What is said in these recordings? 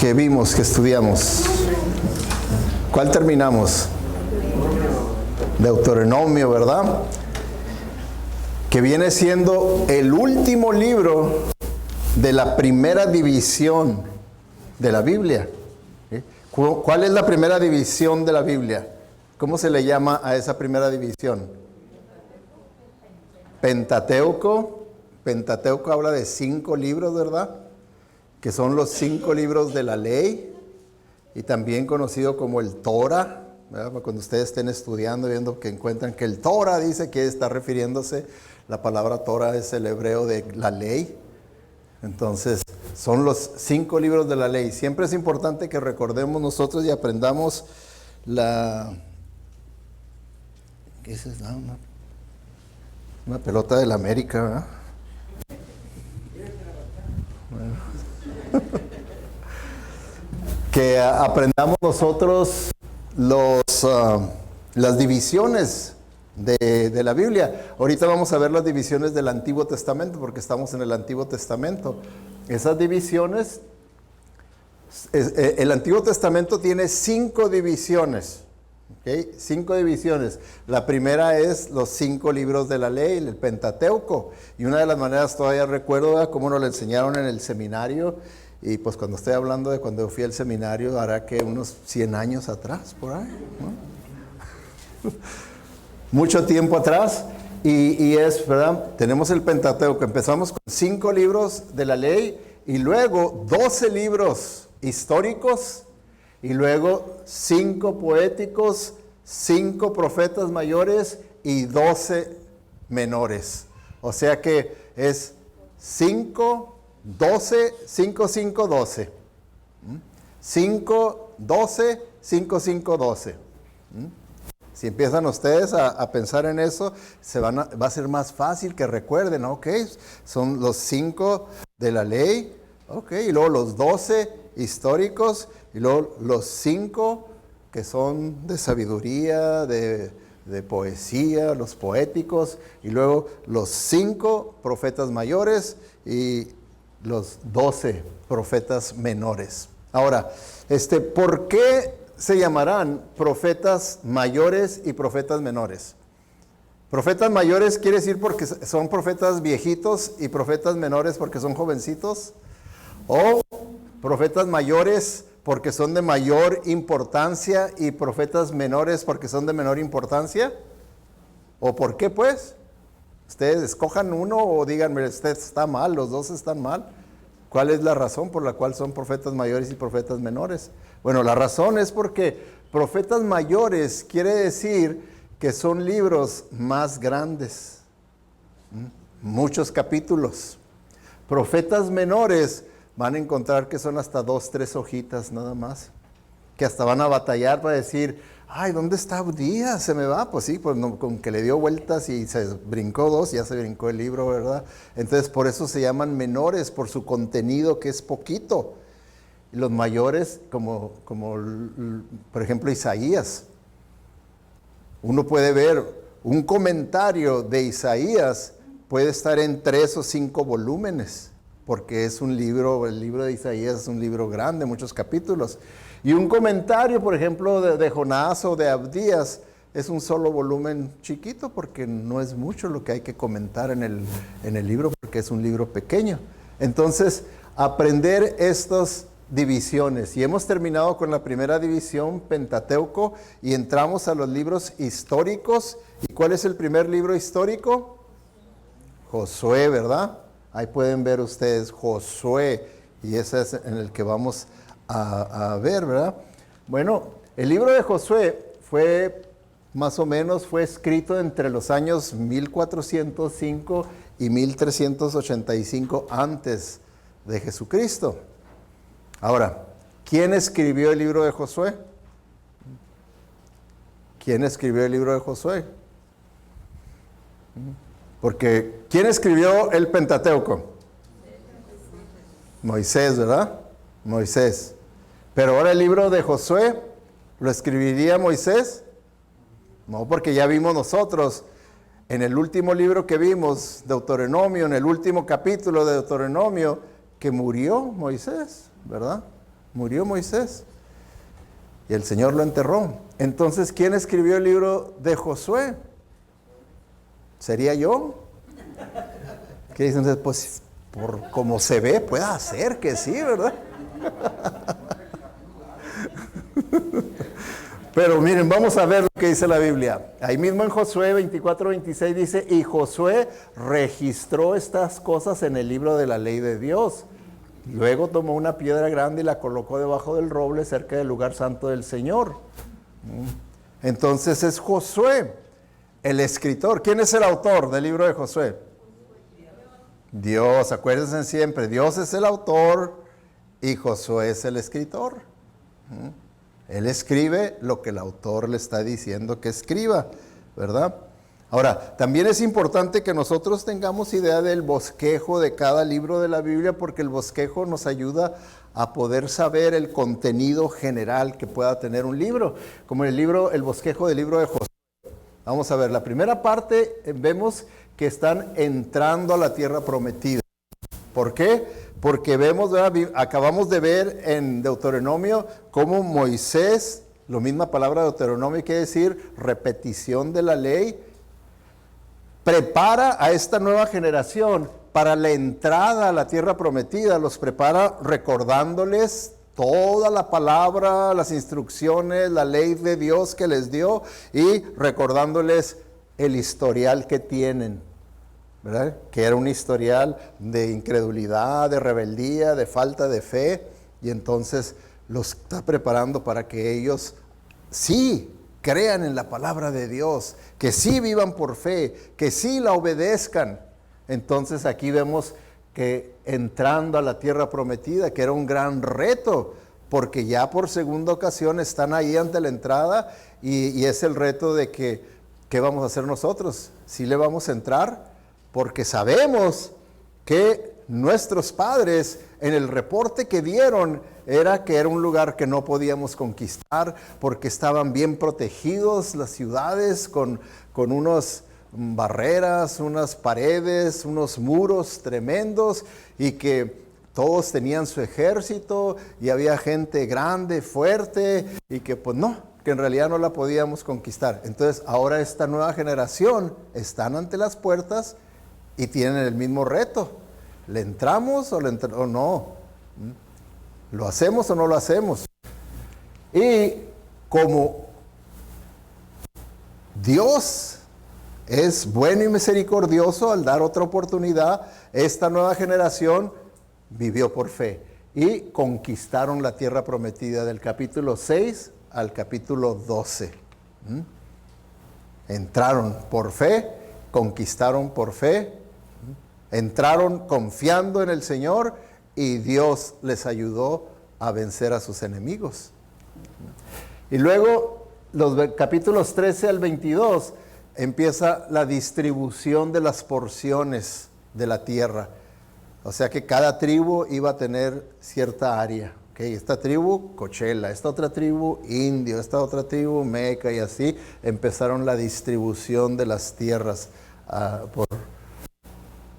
que vimos, que estudiamos? ¿Cuál terminamos? Deuteronomio, ¿verdad? Que viene siendo el último libro de la primera división de la Biblia. ¿Sí? ¿Cuál es la primera división de la Biblia? ¿Cómo se le llama a esa primera división? Pentateuco. Pentateuco habla de 5 libros, ¿verdad? Que son los 5 libros de la ley, y también conocido como el Torah, ¿verdad? Cuando ustedes estén estudiando, viendo que encuentran que el Torah dice que está refiriéndose, la palabra Torah es el hebreo de la ley. Entonces, son los 5 libros de la ley. Siempre es importante que recordemos nosotros y aprendamos ¿qué es eso? Una pelota de la América, ¿verdad? Que aprendamos nosotros las divisiones de la Biblia. Ahorita vamos a ver las divisiones del Antiguo Testamento, porque estamos en el Antiguo Testamento. Esas divisiones, el Antiguo Testamento tiene 5 divisiones. ¿Okay? 5 divisiones. La primera es los 5 libros de la ley, el Pentateuco. Y una de las maneras, todavía recuerdo cómo nos lo enseñaron en el seminario. Y pues cuando estoy hablando de cuando fui al seminario, hará que unos 100 años atrás, por ahí, ¿no? Mucho tiempo atrás. Y es, ¿verdad? Tenemos el Pentateuco. Empezamos con 5 libros de la ley y luego 12 libros históricos y luego 5 poéticos, 5 profetas mayores y 12 menores. O sea que es 5, 12, 5, 5, 12. 5, 12, 5, 5, 12. Si empiezan ustedes a pensar en eso, va a ser más fácil que recuerden, ¿ok? Son los 5 de la ley, ¿ok? Y luego los 12 históricos, y luego los 5 que son de sabiduría, de poesía, los poéticos, y luego los 5 profetas mayores y los 12 profetas menores. Ahora, ¿por qué se llamarán profetas mayores y profetas menores? Profetas mayores quiere decir porque son profetas viejitos y profetas menores porque son jovencitos. O profetas mayores porque son de mayor importancia y profetas menores porque son de menor importancia. ¿O por qué pues? Ustedes escojan uno o díganme, usted está mal, los dos están mal. ¿Cuál es la razón por la cual son profetas mayores y profetas menores? Bueno, la razón es porque profetas mayores quiere decir que son libros más grandes, muchos capítulos. Profetas menores van a encontrar que son hasta 2, 3 hojitas nada más, que hasta van a batallar para decir, ay, ¿dónde está Abdías? Se me va. Pues sí, pues no, con que le dio vueltas y se brincó 2, ya se brincó el libro, ¿verdad? Entonces, por eso se llaman menores, por su contenido que es poquito. Y los mayores, como por ejemplo Isaías. Uno puede ver un comentario de Isaías, puede estar en 3 o 5 volúmenes, porque es un libro, el libro de Isaías es un libro grande, muchos capítulos. Y un comentario, por ejemplo, de Jonás o de Abdías, es un solo volumen chiquito, porque no es mucho lo que hay que comentar en el libro, porque es un libro pequeño. Entonces, aprender estas divisiones. Y hemos terminado con la primera división, Pentateuco, y entramos a los libros históricos. ¿Y cuál es el primer libro histórico? Josué, ¿verdad? Ahí pueden ver ustedes Josué, y ese es en el que vamos a ver, ¿verdad? Bueno, el libro de Josué fue escrito entre los años 1405 y 1385 antes de Jesucristo. Ahora, ¿quién escribió el libro de Josué? ¿Quién escribió el libro de Josué? Porque, ¿quién escribió el Pentateuco? Moisés, ¿verdad? Moisés. Pero ahora el libro de Josué, ¿lo escribiría Moisés? No, porque ya vimos nosotros, en el último libro que vimos, Deuteronomio, en el último capítulo de Deuteronomio, que murió Moisés, ¿verdad? murió Moisés. Y el Señor lo enterró. Entonces, ¿quién escribió el libro de Josué? ¿Sería yo? ¿Qué dicen? Pues, por como se ve, puede ser que sí, ¿verdad? Pero miren, vamos a ver lo que dice la Biblia. Ahí mismo en Josué 24:26 dice, y Josué registró estas cosas en el libro de la ley de Dios. Luego tomó una piedra grande y la colocó debajo del roble cerca del lugar santo del Señor. Entonces es Josué, el escritor. ¿Quién es el autor del libro de Josué? Dios, acuérdense siempre, Dios es el autor y Josué es el escritor. Él escribe lo que el autor le está diciendo que escriba, ¿verdad? Ahora, también es importante que nosotros tengamos idea del bosquejo de cada libro de la Biblia, porque el bosquejo nos ayuda a poder saber el contenido general que pueda tener un libro, como el bosquejo del libro de Josué. Vamos a ver, la primera parte vemos que están entrando a la tierra prometida. ¿Por qué? Porque acabamos de ver en Deuteronomio cómo Moisés, la misma palabra Deuteronomio quiere decir repetición de la ley, prepara a esta nueva generación para la entrada a la tierra prometida, los prepara recordándoles toda la palabra, las instrucciones, la ley de Dios que les dio y recordándoles el historial que tienen, ¿verdad? Que era un historial de incredulidad, de rebeldía, de falta de fe, y entonces los está preparando para que ellos sí crean en la palabra de Dios, que sí vivan por fe, que sí la obedezcan. Entonces aquí vemos que entrando a la tierra prometida, que era un gran reto, porque ya por segunda ocasión están ahí ante la entrada y es el reto de que, ¿qué vamos a hacer nosotros? ¿Sí le vamos a entrar? Porque sabemos que nuestros padres en el reporte que dieron era que era un lugar que no podíamos conquistar porque estaban bien protegidos las ciudades con unas barreras, unas paredes, unos muros tremendos y que todos tenían su ejército y había gente grande, fuerte y que pues no, que en realidad no la podíamos conquistar. Entonces ahora esta nueva generación están ante las puertas y tienen el mismo reto. ¿Le entramos o no? ¿Lo hacemos o no lo hacemos? Y como Dios es bueno y misericordioso al dar otra oportunidad, esta nueva generación vivió por fe y conquistaron la tierra prometida del capítulo 6 al capítulo 12. Entraron por fe, conquistaron por fe, entraron confiando en el Señor y Dios les ayudó a vencer a sus enemigos. Y luego los capítulos 13 al 22 empieza la distribución de las porciones de la tierra. O sea que cada tribu iba a tener cierta área. ¿Okay? Esta tribu, Cochela, esta otra tribu, Indio, esta otra tribu, Meca, y así empezaron la distribución de las tierras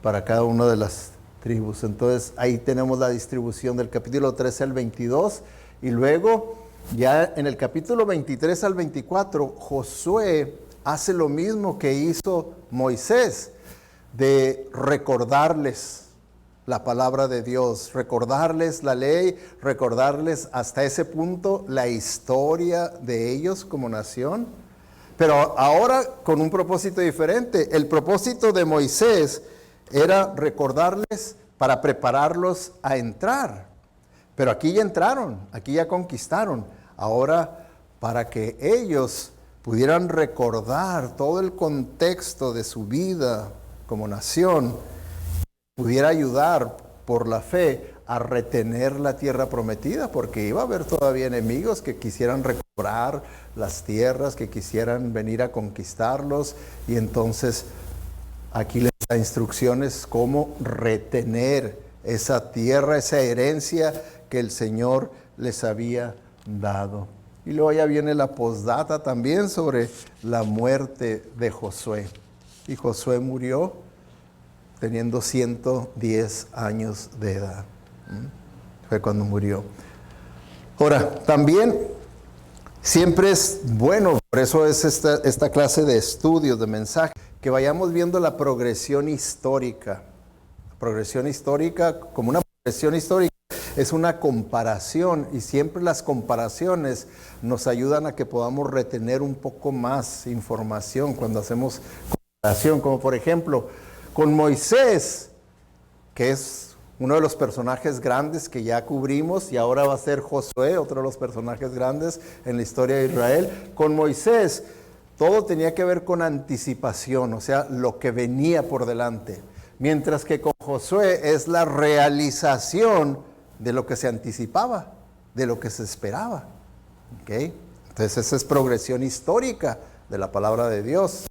para cada una de las tribus. Entonces ahí tenemos la distribución del capítulo 13 al 22 y luego ya en el capítulo 23 al 24 Josué hace lo mismo que hizo Moisés, de recordarles la palabra de Dios, recordarles la ley, recordarles hasta ese punto la historia de ellos como nación, pero ahora con un propósito diferente. El propósito de Moisés era recordarles para prepararlos a entrar, pero aquí ya entraron, aquí ya conquistaron. Ahora para que ellos pudieran recordar todo el contexto de su vida como nación, pudiera ayudar por la fe a retener la tierra prometida, porque iba a haber todavía enemigos que quisieran recobrar las tierras, que quisieran venir a conquistarlos, y entonces aquí les da instrucciones cómo retener esa tierra, esa herencia que el Señor les había dado. Y luego ya viene la postdata también sobre la muerte de Josué. Y Josué murió teniendo 110 años de edad. Fue cuando murió. Ahora, también siempre es bueno, por eso es esta clase de estudios, de mensaje, que vayamos viendo la progresión histórica. Progresión histórica, como una progresión histórica, es una comparación, y siempre las comparaciones nos ayudan a que podamos retener un poco más información cuando hacemos comparación, como por ejemplo con Moisés, que es uno de los personajes grandes que ya cubrimos, y ahora va a ser Josué, otro de los personajes grandes en la historia de Israel. Con Moisés todo tenía que ver con anticipación, o sea, lo que venía por delante, mientras que con Josué es la realización de lo que se anticipaba, de lo que se esperaba. ¿Okay? Entonces esa es progresión histórica de la palabra de Dios.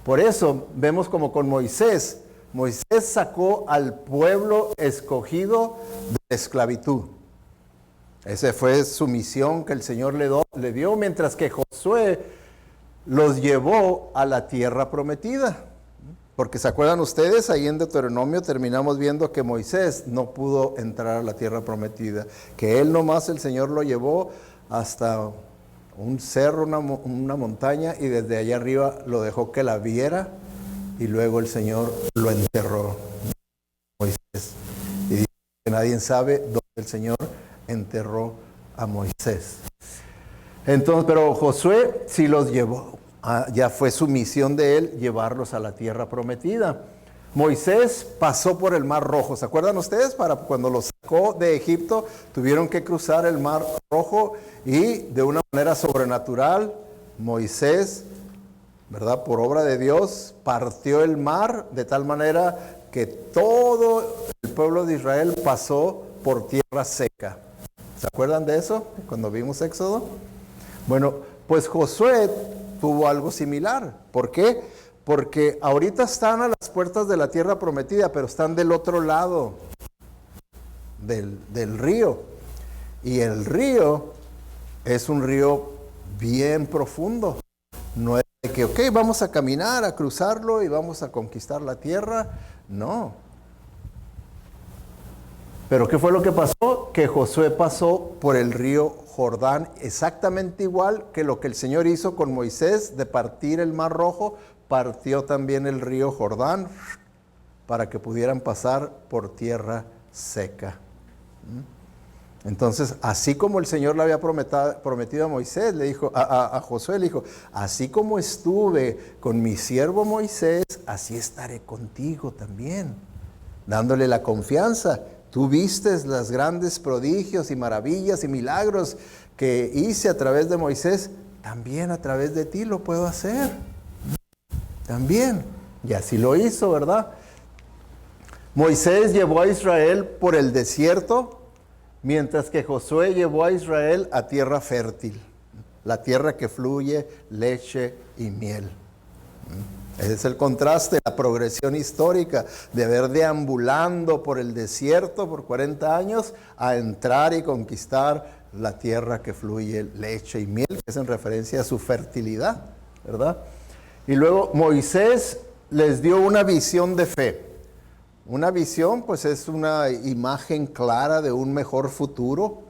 Por eso vemos como con Moisés sacó al pueblo escogido de la esclavitud. Esa fue su misión que el Señor le dio, mientras que Josué los llevó a la tierra prometida. Porque se acuerdan ustedes, ahí en Deuteronomio terminamos viendo que Moisés no pudo entrar a la tierra prometida, que él nomás, el Señor lo llevó hasta un cerro, una montaña, y desde allá arriba lo dejó que la viera, y luego el Señor lo enterró, Moisés. Y dice que nadie sabe dónde el Señor enterró a Moisés. Entonces, pero Josué sí los llevó. Ya fue su misión de él llevarlos a la tierra prometida. Moisés pasó por el Mar Rojo. ¿Se acuerdan ustedes? Para cuando los sacó de Egipto, tuvieron que cruzar el Mar Rojo, y de una manera sobrenatural, Moisés, ¿verdad?, por obra de Dios, partió el mar de tal manera que todo el pueblo de Israel pasó por tierra seca. ¿Se acuerdan de eso? Cuando vimos Éxodo. Bueno, pues Josué tuvo algo similar. ¿Por qué? Porque ahorita están a las puertas de la tierra prometida, pero están del otro lado del río. Y el río es un río bien profundo. No es de que, ok, vamos a caminar, a cruzarlo y vamos a conquistar la tierra. No. Pero ¿qué fue lo que pasó? Que Josué pasó por el río Jordán, exactamente igual que lo que el Señor hizo con Moisés de partir el Mar Rojo, partió también el río Jordán para que pudieran pasar por tierra seca. Entonces, así como el Señor le había prometido a Moisés, le dijo, a Josué le dijo, así como estuve con mi siervo Moisés, así estaré contigo también, dándole la confianza. Tú vistes los grandes prodigios y maravillas y milagros que hice a través de Moisés, también a través de ti lo puedo hacer. También. Y así lo hizo, ¿verdad? Moisés llevó a Israel por el desierto, mientras que Josué llevó a Israel a tierra fértil, la tierra que fluye leche y miel. Ese es el contraste, la progresión histórica de haber deambulando por el desierto por 40 años a entrar y conquistar la tierra que fluye leche y miel, que es en referencia a su fertilidad, ¿verdad? Y luego Moisés les dio una visión de fe. Una visión, pues, es una imagen clara de un mejor futuro,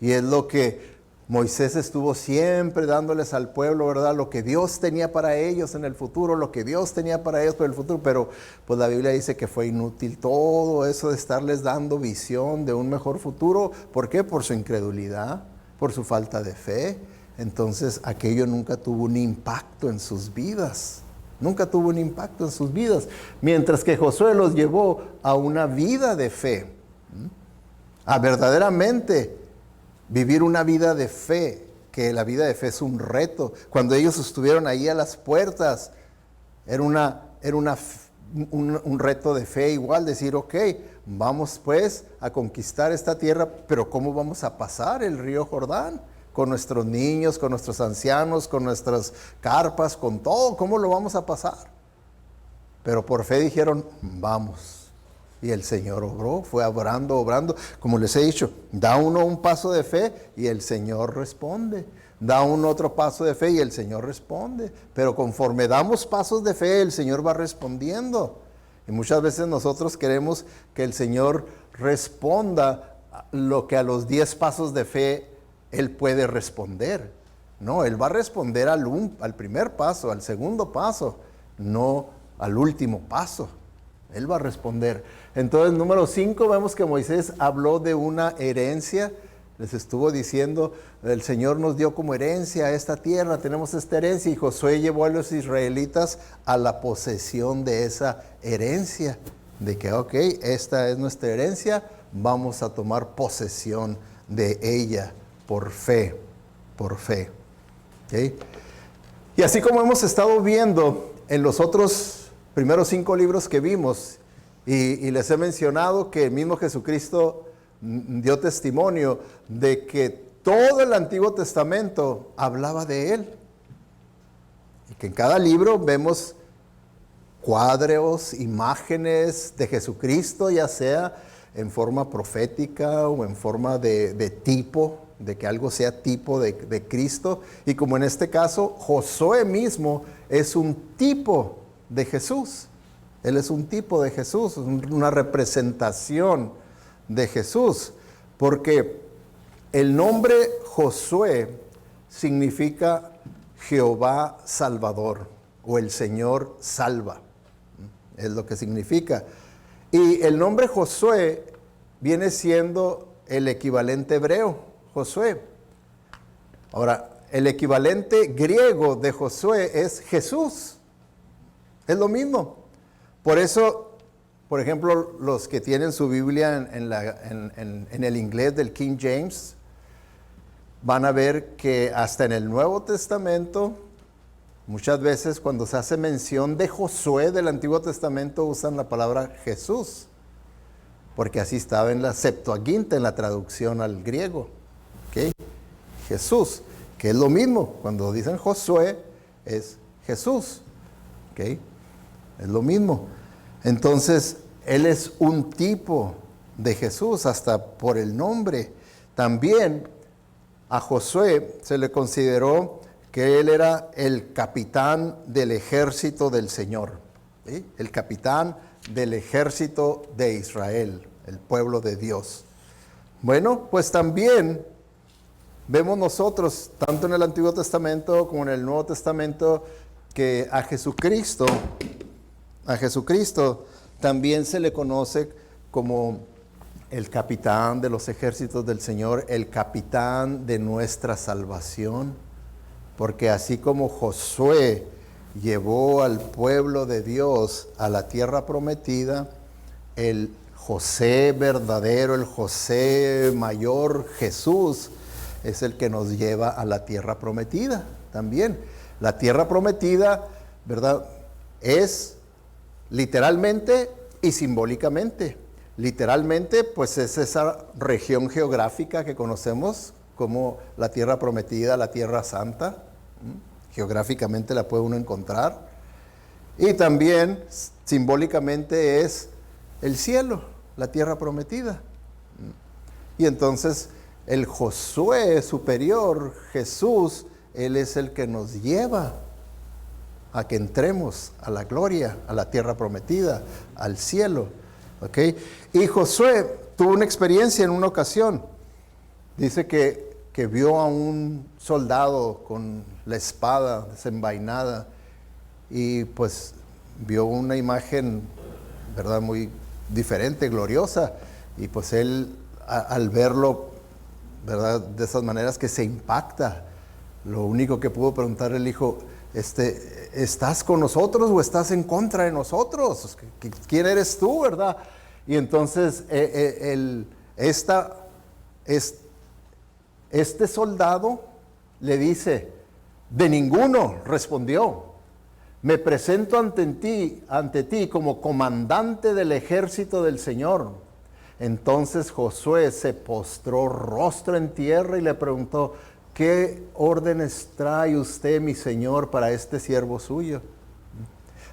y es lo que Moisés estuvo siempre dándoles al pueblo, ¿verdad? Lo que Dios tenía para ellos en el futuro, lo que Dios tenía para ellos para el futuro, pero pues la Biblia dice que fue inútil todo eso de estarles dando visión de un mejor futuro. ¿Por qué? Por su incredulidad, por su falta de fe. Entonces aquello nunca tuvo un impacto en sus vidas. Nunca tuvo un impacto en sus vidas. Mientras que Josué los llevó a una vida de fe. A verdaderamente vivir una vida de fe, que la vida de fe es un reto. Cuando ellos estuvieron ahí a las puertas, era un reto de fe igual, decir, ok, vamos pues a conquistar esta tierra, pero ¿cómo vamos a pasar el río Jordán? Con nuestros niños, con nuestros ancianos, con nuestras carpas, con todo, ¿cómo lo vamos a pasar? Pero por fe dijeron, vamos. Y el Señor obró, fue obrando. Como les he dicho, da uno un paso de fe y el Señor responde. Da uno otro paso de fe y el Señor responde. Pero conforme damos pasos de fe, el Señor va respondiendo. Y muchas veces nosotros queremos que el Señor responda lo que a los 10 pasos de fe Él puede responder. No, Él va a responder al primer paso, al segundo paso, no al último paso. Él va a responder. Entonces, número 5, vemos que Moisés habló de una herencia. Les estuvo diciendo, el Señor nos dio como herencia esta tierra, tenemos esta herencia, y Josué llevó a los israelitas a la posesión de esa herencia, de que, ok, esta es nuestra herencia, vamos a tomar posesión de ella por fe, por fe. ¿Okay? Y así como hemos estado viendo en los otros primeros 5 libros que vimos, y les he mencionado que el mismo Jesucristo dio testimonio de que todo el Antiguo Testamento hablaba de Él. Y que en cada libro vemos cuadros, imágenes de Jesucristo, ya sea en forma profética o en forma de tipo, de que algo sea tipo de Cristo. Y como en este caso, Josué mismo es un tipo de Jesús. Él es un tipo de Jesús, una representación de Jesús, porque el nombre Josué significa Jehová Salvador, o el Señor salva, es lo que significa. Y el nombre Josué viene siendo el equivalente hebreo, Josué. Ahora, el equivalente griego de Josué es Jesús, es lo mismo. Por eso, por ejemplo, los que tienen su Biblia en el inglés del King James, van a ver que hasta en el Nuevo Testamento, muchas veces cuando se hace mención de Josué del Antiguo Testamento, usan la palabra Jesús, porque así estaba en la Septuaginta, en la traducción al griego. ¿Okay? Jesús, que es lo mismo, cuando dicen Josué, es Jesús. ¿Okay? Es lo mismo. Entonces, Él es un tipo de Jesús, hasta por el nombre. También a Josué se le consideró que él era el capitán del ejército del Señor, ¿sí? El capitán del ejército de Israel, el pueblo de Dios. Bueno, pues también vemos nosotros, tanto en el Antiguo Testamento como en el Nuevo Testamento, que a Jesucristo también se le conoce como el capitán de los ejércitos del Señor, el capitán de nuestra salvación, porque así como Josué llevó al pueblo de Dios a la tierra prometida, el José verdadero, el José mayor, Jesús, es el que nos lleva a la tierra prometida también. La tierra prometida, ¿verdad?, es literalmente y simbólicamente. Literalmente, pues es esa región geográfica que conocemos como la tierra prometida, la tierra santa. Geográficamente la puede uno encontrar. Y también simbólicamente es el cielo, la tierra prometida. Y entonces el Josué superior, Jesús, Él es el que nos lleva a que entremos a la gloria, a la tierra prometida, al cielo. ¿Okay? Y Josué tuvo una experiencia en una ocasión. Dice que vio a un soldado con la espada desenvainada y pues vio una imagen, ¿verdad?, muy diferente, gloriosa. Y pues él, al verlo, ¿verdad?, de esas maneras que se impacta, lo único que pudo preguntarle el hijo, ¿estás con nosotros o estás en contra de nosotros? ¿Quién eres tú, verdad? Y entonces este soldado le dice, de ninguno, respondió, me presento ante ti como comandante del ejército del Señor. Entonces Josué se postró rostro en tierra y le preguntó, ¿qué órdenes trae usted, mi Señor, para este siervo suyo?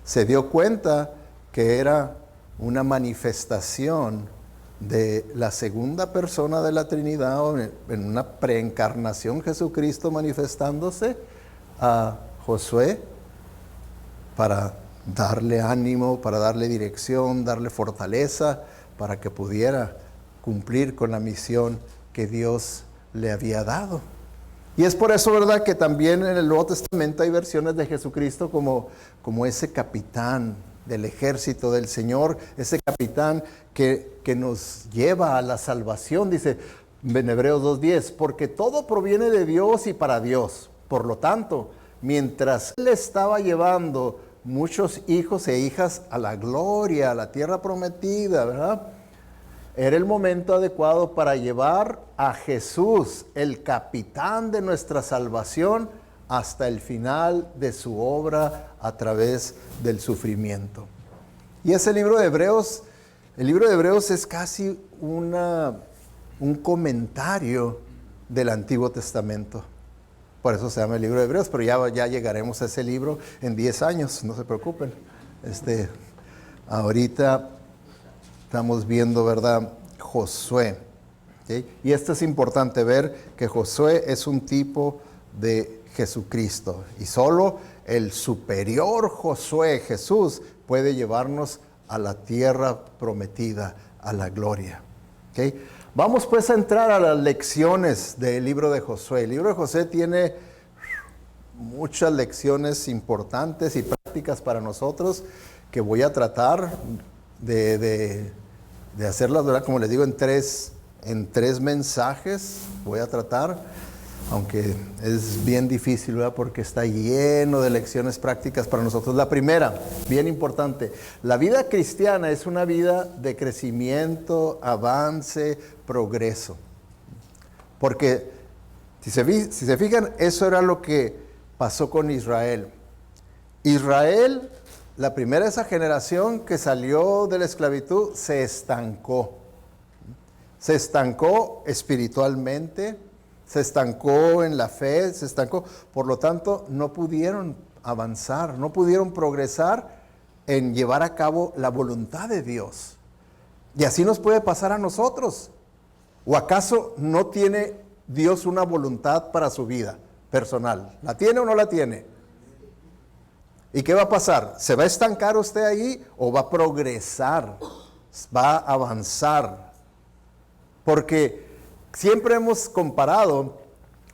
Se dio cuenta que era una manifestación de la segunda persona de la Trinidad, o en una preencarnación, Jesucristo manifestándose a Josué para darle ánimo, para darle dirección, darle fortaleza, para que pudiera cumplir con la misión que Dios le había dado. Y es por eso, ¿verdad?, que también en el Nuevo Testamento hay versiones de Jesucristo como ese capitán del ejército del Señor, ese capitán que nos lleva a la salvación. Dice en Hebreos 2:10, porque todo proviene de Dios y para Dios. Por lo tanto, mientras Él estaba llevando muchos hijos e hijas a la gloria, a la tierra prometida, ¿verdad?, era el momento adecuado para llevar a Jesús, el capitán de nuestra salvación, hasta el final de su obra a través del sufrimiento. Y ese libro de Hebreos, el libro de Hebreos es casi un comentario del Antiguo Testamento. Por eso se llama el libro de Hebreos, pero ya llegaremos a ese libro en 10 años, no se preocupen. Ahorita estamos viendo, ¿verdad?, Josué. ¿Sí? Y esto es importante ver que Josué es un tipo de Jesucristo. Y solo el superior Josué, Jesús, puede llevarnos a la tierra prometida, a la gloria. ¿Sí? Vamos pues a entrar a las lecciones del libro de Josué. El libro de Josué tiene muchas lecciones importantes y prácticas para nosotros que voy a tratar de hacerlas, ¿verdad?, como les digo, en tres mensajes. Voy a tratar, aunque es bien difícil, ¿verdad?, porque está lleno de lecciones prácticas para nosotros. La primera, bien importante, la vida cristiana es una vida de crecimiento, avance, progreso. Porque si se fijan, eso era lo que pasó con Israel. Israel, la primera de esa generación que salió de la esclavitud, se estancó. Se estancó espiritualmente, se estancó en la fe, se estancó. Por lo tanto, no pudieron avanzar, no pudieron progresar en llevar a cabo la voluntad de Dios. Y así nos puede pasar a nosotros. ¿O acaso no tiene Dios una voluntad para su vida personal? ¿La tiene o no la tiene? ¿Y qué va a pasar? ¿Se va a estancar usted ahí o va a progresar? Va a avanzar. Porque siempre hemos comparado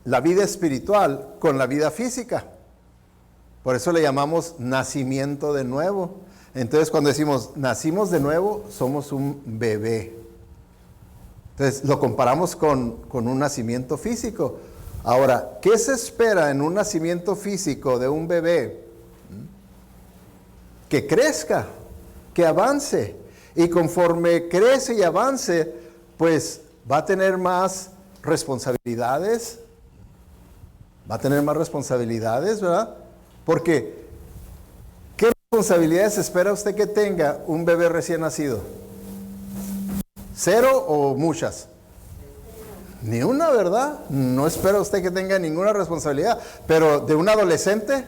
la vida espiritual con la vida física. Por eso le llamamos nacimiento de nuevo. Entonces, cuando decimos nacimos de nuevo, somos un bebé. Entonces, lo comparamos con un nacimiento físico. Ahora, ¿qué se espera en un nacimiento físico de un bebé? Que crezca, que avance. Y conforme crece y avance, pues va a tener más responsabilidades. Va a tener más responsabilidades, ¿verdad? Porque, ¿qué responsabilidades espera usted que tenga un bebé recién nacido? ¿Cero o muchas? Ni una, ¿verdad? No espera usted que tenga ninguna responsabilidad. Pero de un adolescente,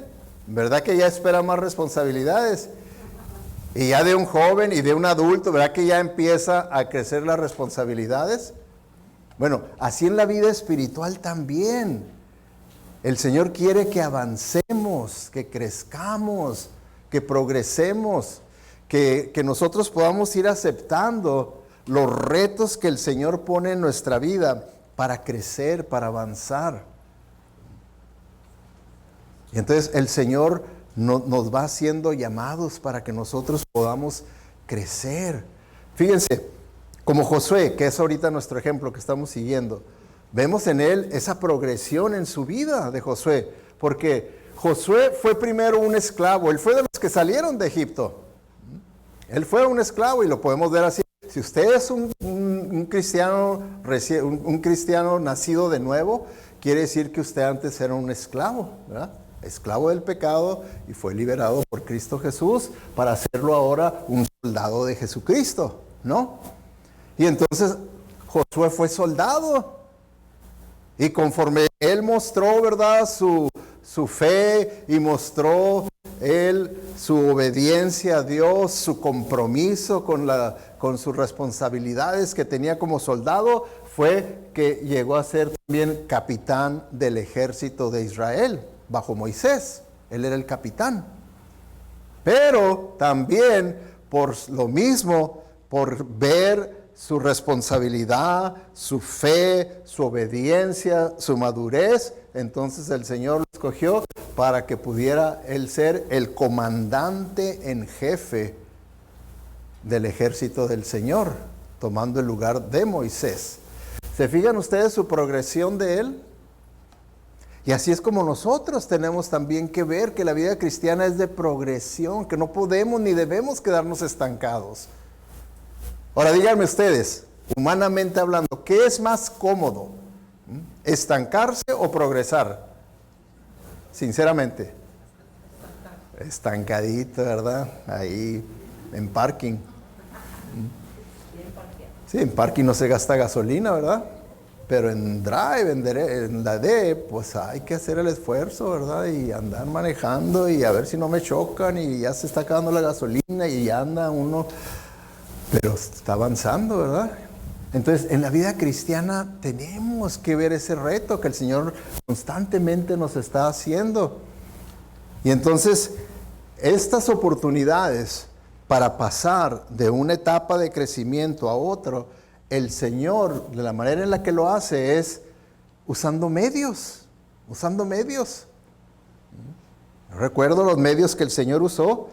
¿verdad que ya espera más responsabilidades? Y ya de un joven y de un adulto, ¿verdad que ya empieza a crecer las responsabilidades? Bueno, así en la vida espiritual también. El Señor quiere que avancemos, que crezcamos, que progresemos, que nosotros podamos ir aceptando los retos que el Señor pone en nuestra vida para crecer, para avanzar. Y entonces el Señor nos va haciendo llamados para que nosotros podamos crecer. Fíjense, como Josué, que es ahorita nuestro ejemplo que estamos siguiendo, vemos en él esa progresión en su vida de Josué, porque Josué fue primero un esclavo, él fue de los que salieron de Egipto. Él fue un esclavo y lo podemos ver así. Si usted es un cristiano nacido de nuevo, quiere decir que usted antes era un esclavo, ¿verdad? Esclavo del pecado y fue liberado por Cristo Jesús para hacerlo ahora un soldado de Jesucristo, ¿no? Y entonces Josué fue soldado y conforme él mostró, ¿verdad?, su fe y mostró él su obediencia a Dios, su compromiso con sus responsabilidades que tenía como soldado, fue que llegó a ser también capitán del ejército de Israel. Bajo Moisés, él era el capitán. Pero también por lo mismo, por ver su responsabilidad, su fe, su obediencia, su madurez, entonces el Señor lo escogió para que pudiera él ser el comandante en jefe del ejército del Señor, tomando el lugar de Moisés. ¿Se fijan ustedes su progresión de él? Y así es como nosotros tenemos también que ver que la vida cristiana es de progresión, que no podemos ni debemos quedarnos estancados. Ahora díganme ustedes, humanamente hablando, ¿qué es más cómodo? ¿Estancarse o progresar? Sinceramente. Estancadito, ¿verdad? Ahí en parking. Sí, en parking no se gasta gasolina, ¿verdad? Pero en drive, en la D, pues hay que hacer el esfuerzo, ¿verdad? Y andar manejando y a ver si no me chocan y ya se está acabando la gasolina y ya anda uno, pero está avanzando, ¿verdad? Entonces, en la vida cristiana tenemos que ver ese reto que el Señor constantemente nos está haciendo. Y entonces, estas oportunidades para pasar de una etapa de crecimiento a otro, el Señor, de la manera en la que lo hace, es usando medios. Recuerdo los medios que el Señor usó.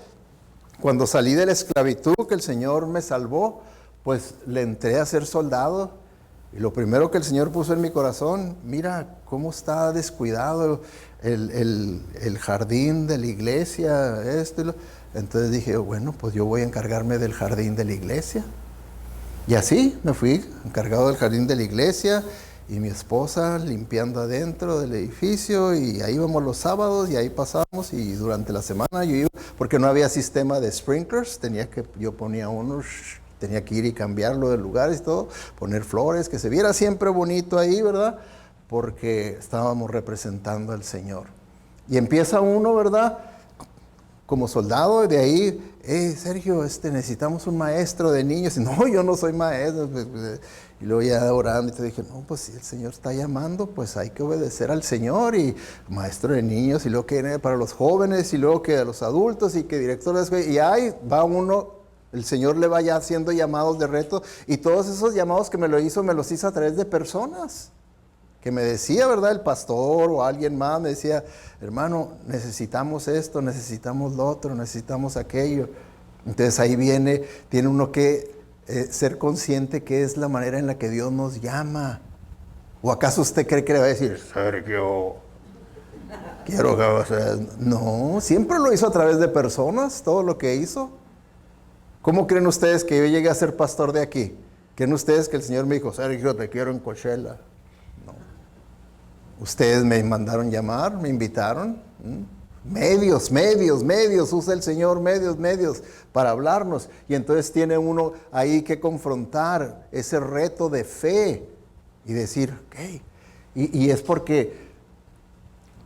Cuando salí de la esclavitud, que el Señor me salvó, pues le entré a ser soldado. Y lo primero que el Señor puso en mi corazón, mira cómo está descuidado el jardín de la iglesia, Entonces dije, bueno, pues yo voy a encargarme del jardín de la iglesia. Y así me fui encargado del jardín de la iglesia y mi esposa limpiando adentro del edificio, y ahí íbamos los sábados y ahí pasábamos, y durante la semana yo iba, porque no había sistema de sprinklers, yo ponía uno, tenía que ir y cambiarlo de lugares y todo, poner flores, que se viera siempre bonito ahí, ¿verdad? Porque estábamos representando al Señor. Y empieza uno, ¿verdad? Como soldado, y de ahí, Sergio, necesitamos un maestro de niños. Y no, yo no soy maestro. Y luego ya orando, y te dije, no, pues si el Señor está llamando, pues hay que obedecer al Señor. Y maestro de niños, y luego que para los jóvenes, y luego que a los adultos, y que director de escuela. Y ahí va uno, el Señor le va ya haciendo llamados de reto. Y todos esos llamados que me los hizo a través de personas. Que me decía, ¿verdad? El pastor o alguien más me decía, hermano, necesitamos esto, necesitamos lo otro, necesitamos aquello. Entonces ahí tiene uno que ser consciente que es la manera en la que Dios nos llama. ¿O acaso usted cree que le va a decir, Sergio, quiero que... No, siempre lo hizo a través de personas, todo lo que hizo. ¿Cómo creen ustedes que yo llegué a ser pastor de aquí? ¿Creen ustedes que el Señor me dijo, Sergio, te quiero en Coachella? Ustedes me mandaron llamar, me invitaron. Medios, usa el Señor medios para hablarnos. Y entonces tiene uno ahí que confrontar ese reto de fe y decir, ok. Y es porque,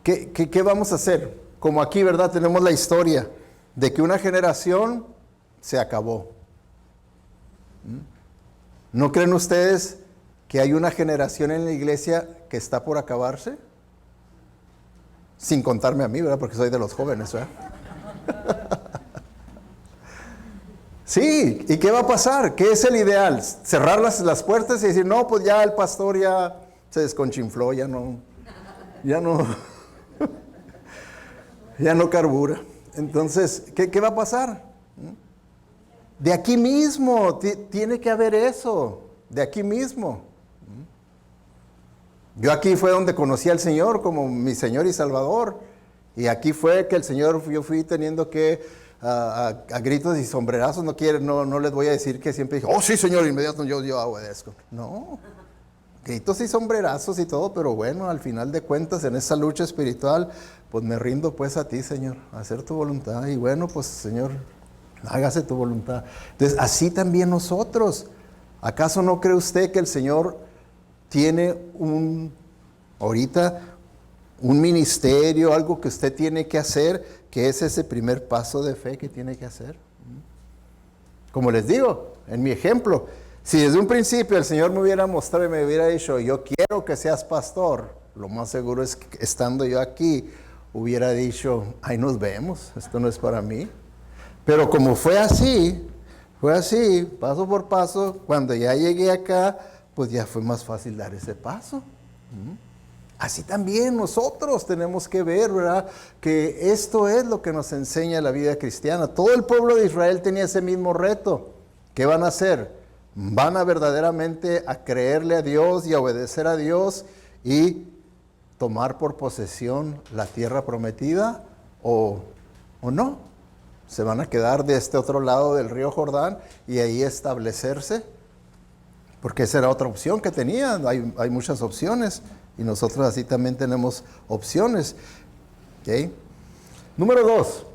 ¿qué vamos a hacer? Como aquí, ¿verdad? Tenemos la historia de que una generación se acabó. ¿No creen ustedes que hay una generación en la iglesia que está por acabarse? Sin contarme a mí, ¿verdad? Porque soy de los jóvenes, ¿verdad? Sí, ¿y qué va a pasar? ¿Qué es el ideal? ¿Cerrar las puertas y decir, no, pues ya el pastor ya se desconchinfló, ya no carbura? Entonces, ¿qué va a pasar? De aquí mismo, tiene que haber eso, de aquí mismo. Yo aquí fue donde conocí al Señor como mi Señor y Salvador. Y aquí fue que el Señor, yo fui teniendo que, a gritos y sombrerazos, no les voy a decir que siempre dije, oh sí Señor, inmediato yo obedezco. No, gritos y sombrerazos y todo, pero bueno, al final de cuentas en esa lucha espiritual, pues me rindo pues a ti, Señor, a hacer tu voluntad. Y bueno, pues Señor, hágase tu voluntad. Entonces, así también nosotros. ¿Acaso no cree usted que el Señor tiene ahorita un ministerio, algo que usted tiene que hacer, que es ese primer paso de fe que tiene que hacer? Como les digo, en mi ejemplo, si desde un principio el Señor me hubiera mostrado y me hubiera dicho, yo quiero que seas pastor, lo más seguro es que estando yo aquí, hubiera dicho, ahí nos vemos, esto no es para mí. Pero como fue así, Fue así, paso por paso. Cuando ya llegué acá, pues ya fue más fácil dar ese paso. Así también nosotros tenemos que ver, ¿verdad? Que esto es lo que nos enseña la vida cristiana. Todo el pueblo de Israel tenía ese mismo reto. ¿Qué van a hacer? ¿Van a verdaderamente a creerle a Dios y a obedecer a Dios y tomar por posesión la tierra prometida o no? ¿Se van a quedar de este otro lado del río Jordán y ahí establecerse? Porque esa era otra opción que tenían. Hay muchas opciones y nosotros así también tenemos opciones. ¿Okay? Número 2,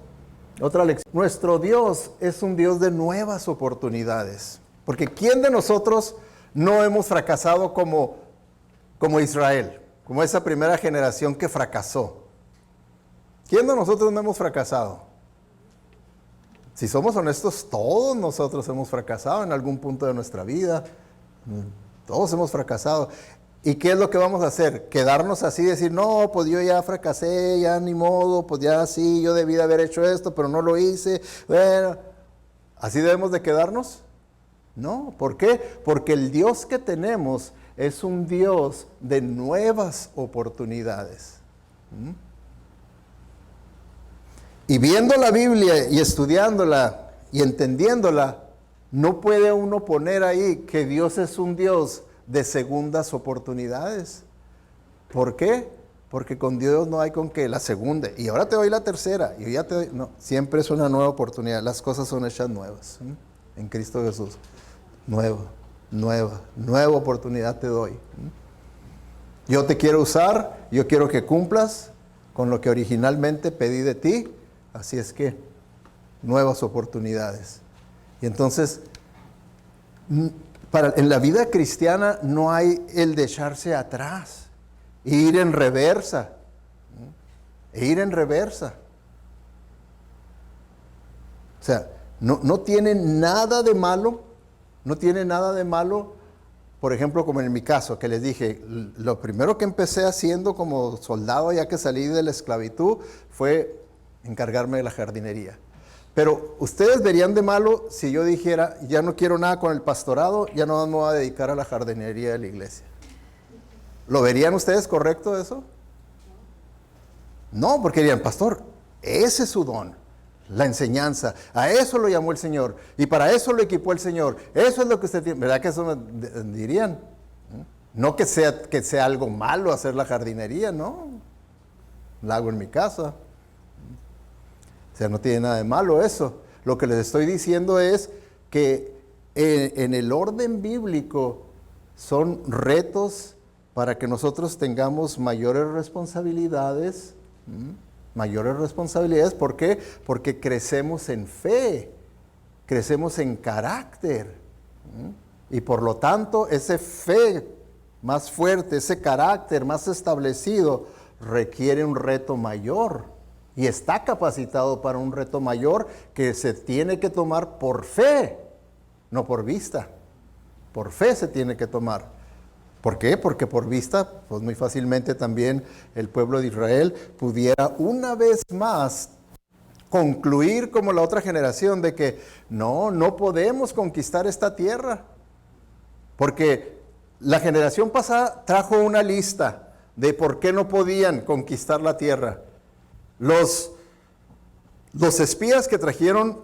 otra lección. Nuestro Dios es un Dios de nuevas oportunidades. Porque ¿quién de nosotros no hemos fracasado como Israel? Como esa primera generación que fracasó. ¿Quién de nosotros no hemos fracasado? Si somos honestos, todos nosotros hemos fracasado en algún punto de nuestra vida. Todos hemos fracasado. ¿Y qué es lo que vamos a hacer? Quedarnos así y decir, no, pues yo ya fracasé, ya ni modo, pues ya sí, yo debí de haber hecho esto, pero no lo hice. Bueno, ¿así debemos de quedarnos? No, ¿por qué? Porque el Dios que tenemos es un Dios de nuevas oportunidades. Y viendo la Biblia y estudiándola y entendiéndola, no puede uno poner ahí que Dios es un Dios de segundas oportunidades. ¿Por qué? Porque con Dios no hay con que la segunda, y ahora te doy la tercera, y ya te doy, no, siempre es una nueva oportunidad, las cosas son hechas nuevas, en Cristo Jesús. Nueva oportunidad te doy. Yo te quiero usar, yo quiero que cumplas con lo que originalmente pedí de ti, así es que nuevas oportunidades. Y entonces, en la vida cristiana no hay el de echarse atrás, e ir en reversa, O sea, no tiene nada de malo, por ejemplo, como en mi caso, que les dije, lo primero que empecé haciendo como soldado, ya que salí de la esclavitud, fue encargarme de la jardinería. Pero ustedes verían de malo si yo dijera, ya no quiero nada con el pastorado, ya no me voy a dedicar a la jardinería de la iglesia. ¿Lo verían ustedes correcto eso? No, porque dirían, pastor, ese es su don, la enseñanza, a eso lo llamó el Señor, y para eso lo equipó el Señor, eso es lo que usted tiene, ¿verdad que eso me dirían? No que sea algo malo hacer la jardinería, no, la hago en mi casa. O sea, no tiene nada de malo eso. Lo que les estoy diciendo es que en el orden bíblico son retos para que nosotros tengamos mayores responsabilidades. ¿Por qué? Porque crecemos en fe, crecemos en carácter. Y por lo tanto, ese fe más fuerte, ese carácter más establecido, requiere un reto mayor. Y está capacitado para un reto mayor que se tiene que tomar por fe, no por vista. Por fe se tiene que tomar. ¿Por qué? Porque por vista, pues muy fácilmente también el pueblo de Israel pudiera una vez más concluir como la otra generación de que no podemos conquistar esta tierra. Porque la generación pasada trajo una lista de por qué no podían conquistar la tierra. Los espías que trajeron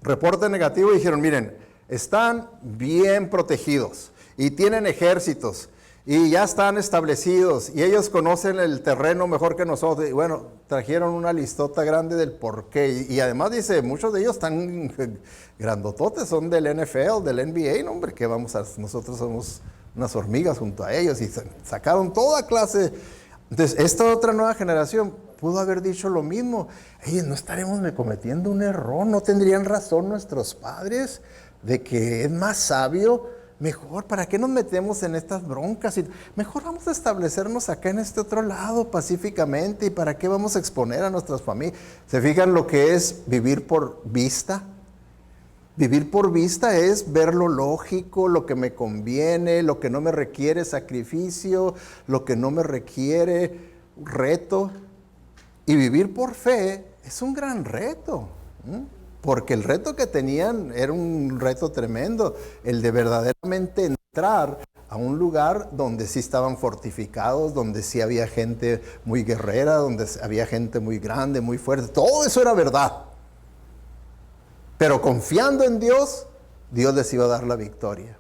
reporte negativo dijeron, miren, están bien protegidos y tienen ejércitos y ya están establecidos y ellos conocen el terreno mejor que nosotros. Y bueno, trajeron una listota grande del por qué. Y además dice, muchos de ellos están grandototes, son del NFL, del NBA, no, hombre, que nosotros somos unas hormigas junto a ellos y sacaron toda clase. Entonces, esta otra nueva generación pudo haber dicho lo mismo. No estaremos cometiendo un error, no tendrían razón nuestros padres de que es más sabio, mejor, ¿para qué nos metemos en estas broncas? Mejor vamos a establecernos acá en este otro lado pacíficamente, y ¿para qué vamos a exponer a nuestras familias? ¿Se fijan lo que es vivir por vista? Vivir por vista es ver lo lógico, lo que me conviene, lo que no me requiere sacrificio, lo que no me requiere reto. Y vivir por fe es un gran reto. porque el reto que tenían era un reto tremendo, el de verdaderamente entrar a un lugar donde sí estaban fortificados, donde sí había gente muy guerrera, donde había gente muy grande, muy fuerte. Todo eso era verdad. Pero confiando en Dios, Dios les iba a dar la victoria.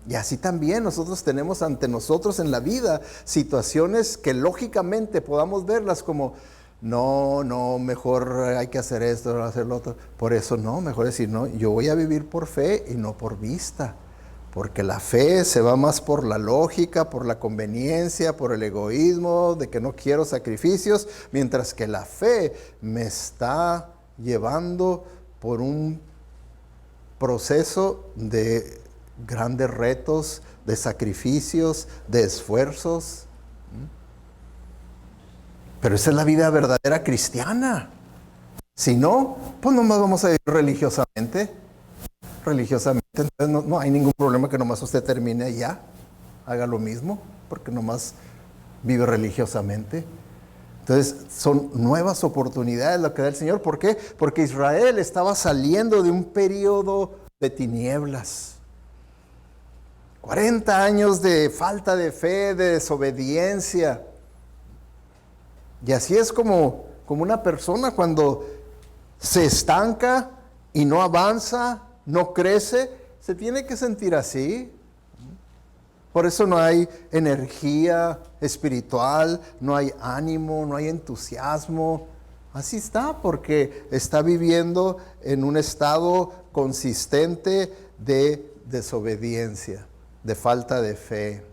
Y así también nosotros tenemos ante nosotros en la vida situaciones que lógicamente podamos verlas como, no, mejor hay que hacer esto, hacer lo otro. Por eso no, mejor decir, no, yo voy a vivir por fe y no por vista. Porque la fe se va más por la lógica, por la conveniencia, por el egoísmo, de que no quiero sacrificios, mientras que la fe me está llevando por un proceso de grandes retos, de sacrificios, de esfuerzos. Pero esa es la vida verdadera cristiana. Si no, pues nomás vamos a vivir religiosamente. Entonces no hay ningún problema que nomás usted termine ya, haga lo mismo, porque nomás vive religiosamente. Entonces son nuevas oportunidades lo que da el Señor. ¿Por qué? Porque Israel estaba saliendo de un periodo de tinieblas. 40 años de falta de fe, de desobediencia. Y así es como una persona cuando se estanca y no avanza, no crece, se tiene que sentir así. Por eso no hay energía espiritual, no hay ánimo, no hay entusiasmo. Así está, porque está viviendo en un estado consistente de desobediencia, de falta de fe,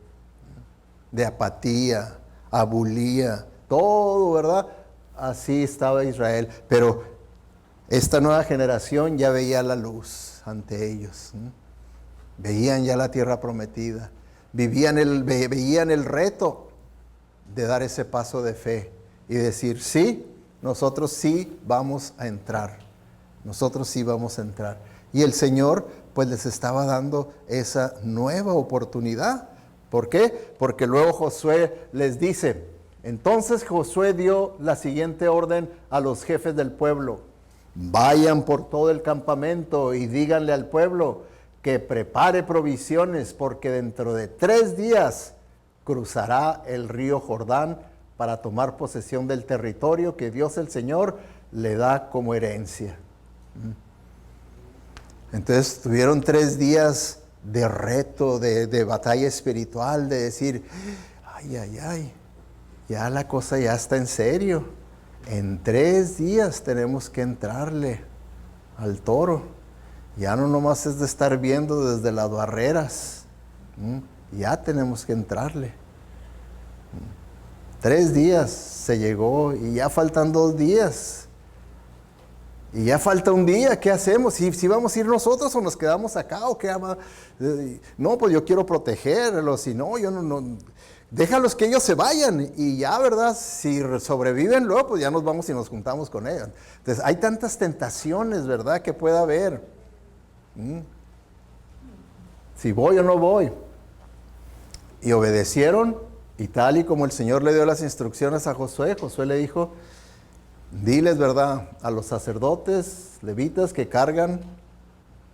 de apatía, abulía, todo, ¿verdad? Así estaba Israel. Pero esta nueva generación ya veía la luz ante ellos. Veían ya la tierra prometida. Veían el reto de dar ese paso de fe y decir, sí, nosotros sí vamos a entrar. Nosotros sí vamos a entrar. Y el Señor pues les estaba dando esa nueva oportunidad. ¿Por qué? Porque luego Josué les dice, entonces Josué dio la siguiente orden a los jefes del pueblo. Vayan por todo el campamento y díganle al pueblo que prepare provisiones, porque dentro de 3 días cruzará el río Jordán para tomar posesión del territorio que Dios el Señor le da como herencia. Entonces tuvieron 3 días de reto, de batalla espiritual, de decir, ay, ya la cosa ya está en serio. En 3 días tenemos que entrarle al toro. Ya no nomás es de estar viendo desde las barreras. Ya tenemos que entrarle. 3 días se llegó y ya faltan 2 días. Y ya falta un día, ¿qué hacemos? ¿Si vamos a ir nosotros o nos quedamos acá o qué? No, pues yo quiero protegerlos, si no, yo no. Déjalos que ellos se vayan y ya, ¿verdad? Si sobreviven luego, pues ya nos vamos y nos juntamos con ellos. Entonces, hay tantas tentaciones, ¿verdad? Que pueda haber. Si voy o no voy. Y obedecieron, y tal y como el Señor le dio las instrucciones a Josué, Josué le dijo, diles, ¿verdad?, a los sacerdotes levitas que cargan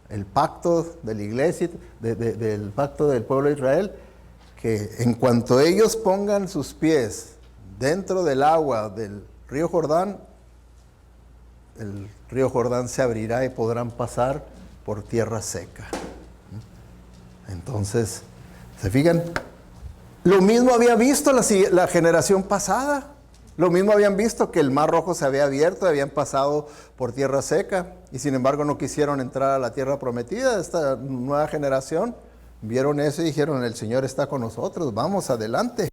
el pacto de la iglesia, del pacto del pueblo de Israel, que en cuanto ellos pongan sus pies dentro del agua del río Jordán, el río Jordán se abrirá y podrán pasar por tierra seca. Entonces, ¿se fijan? Lo mismo había visto la generación pasada. Lo mismo habían visto que el Mar Rojo se había abierto, habían pasado por tierra seca y sin embargo no quisieron entrar a la tierra prometida. Esta nueva generación vieron eso y dijeron, el Señor está con nosotros, vamos adelante,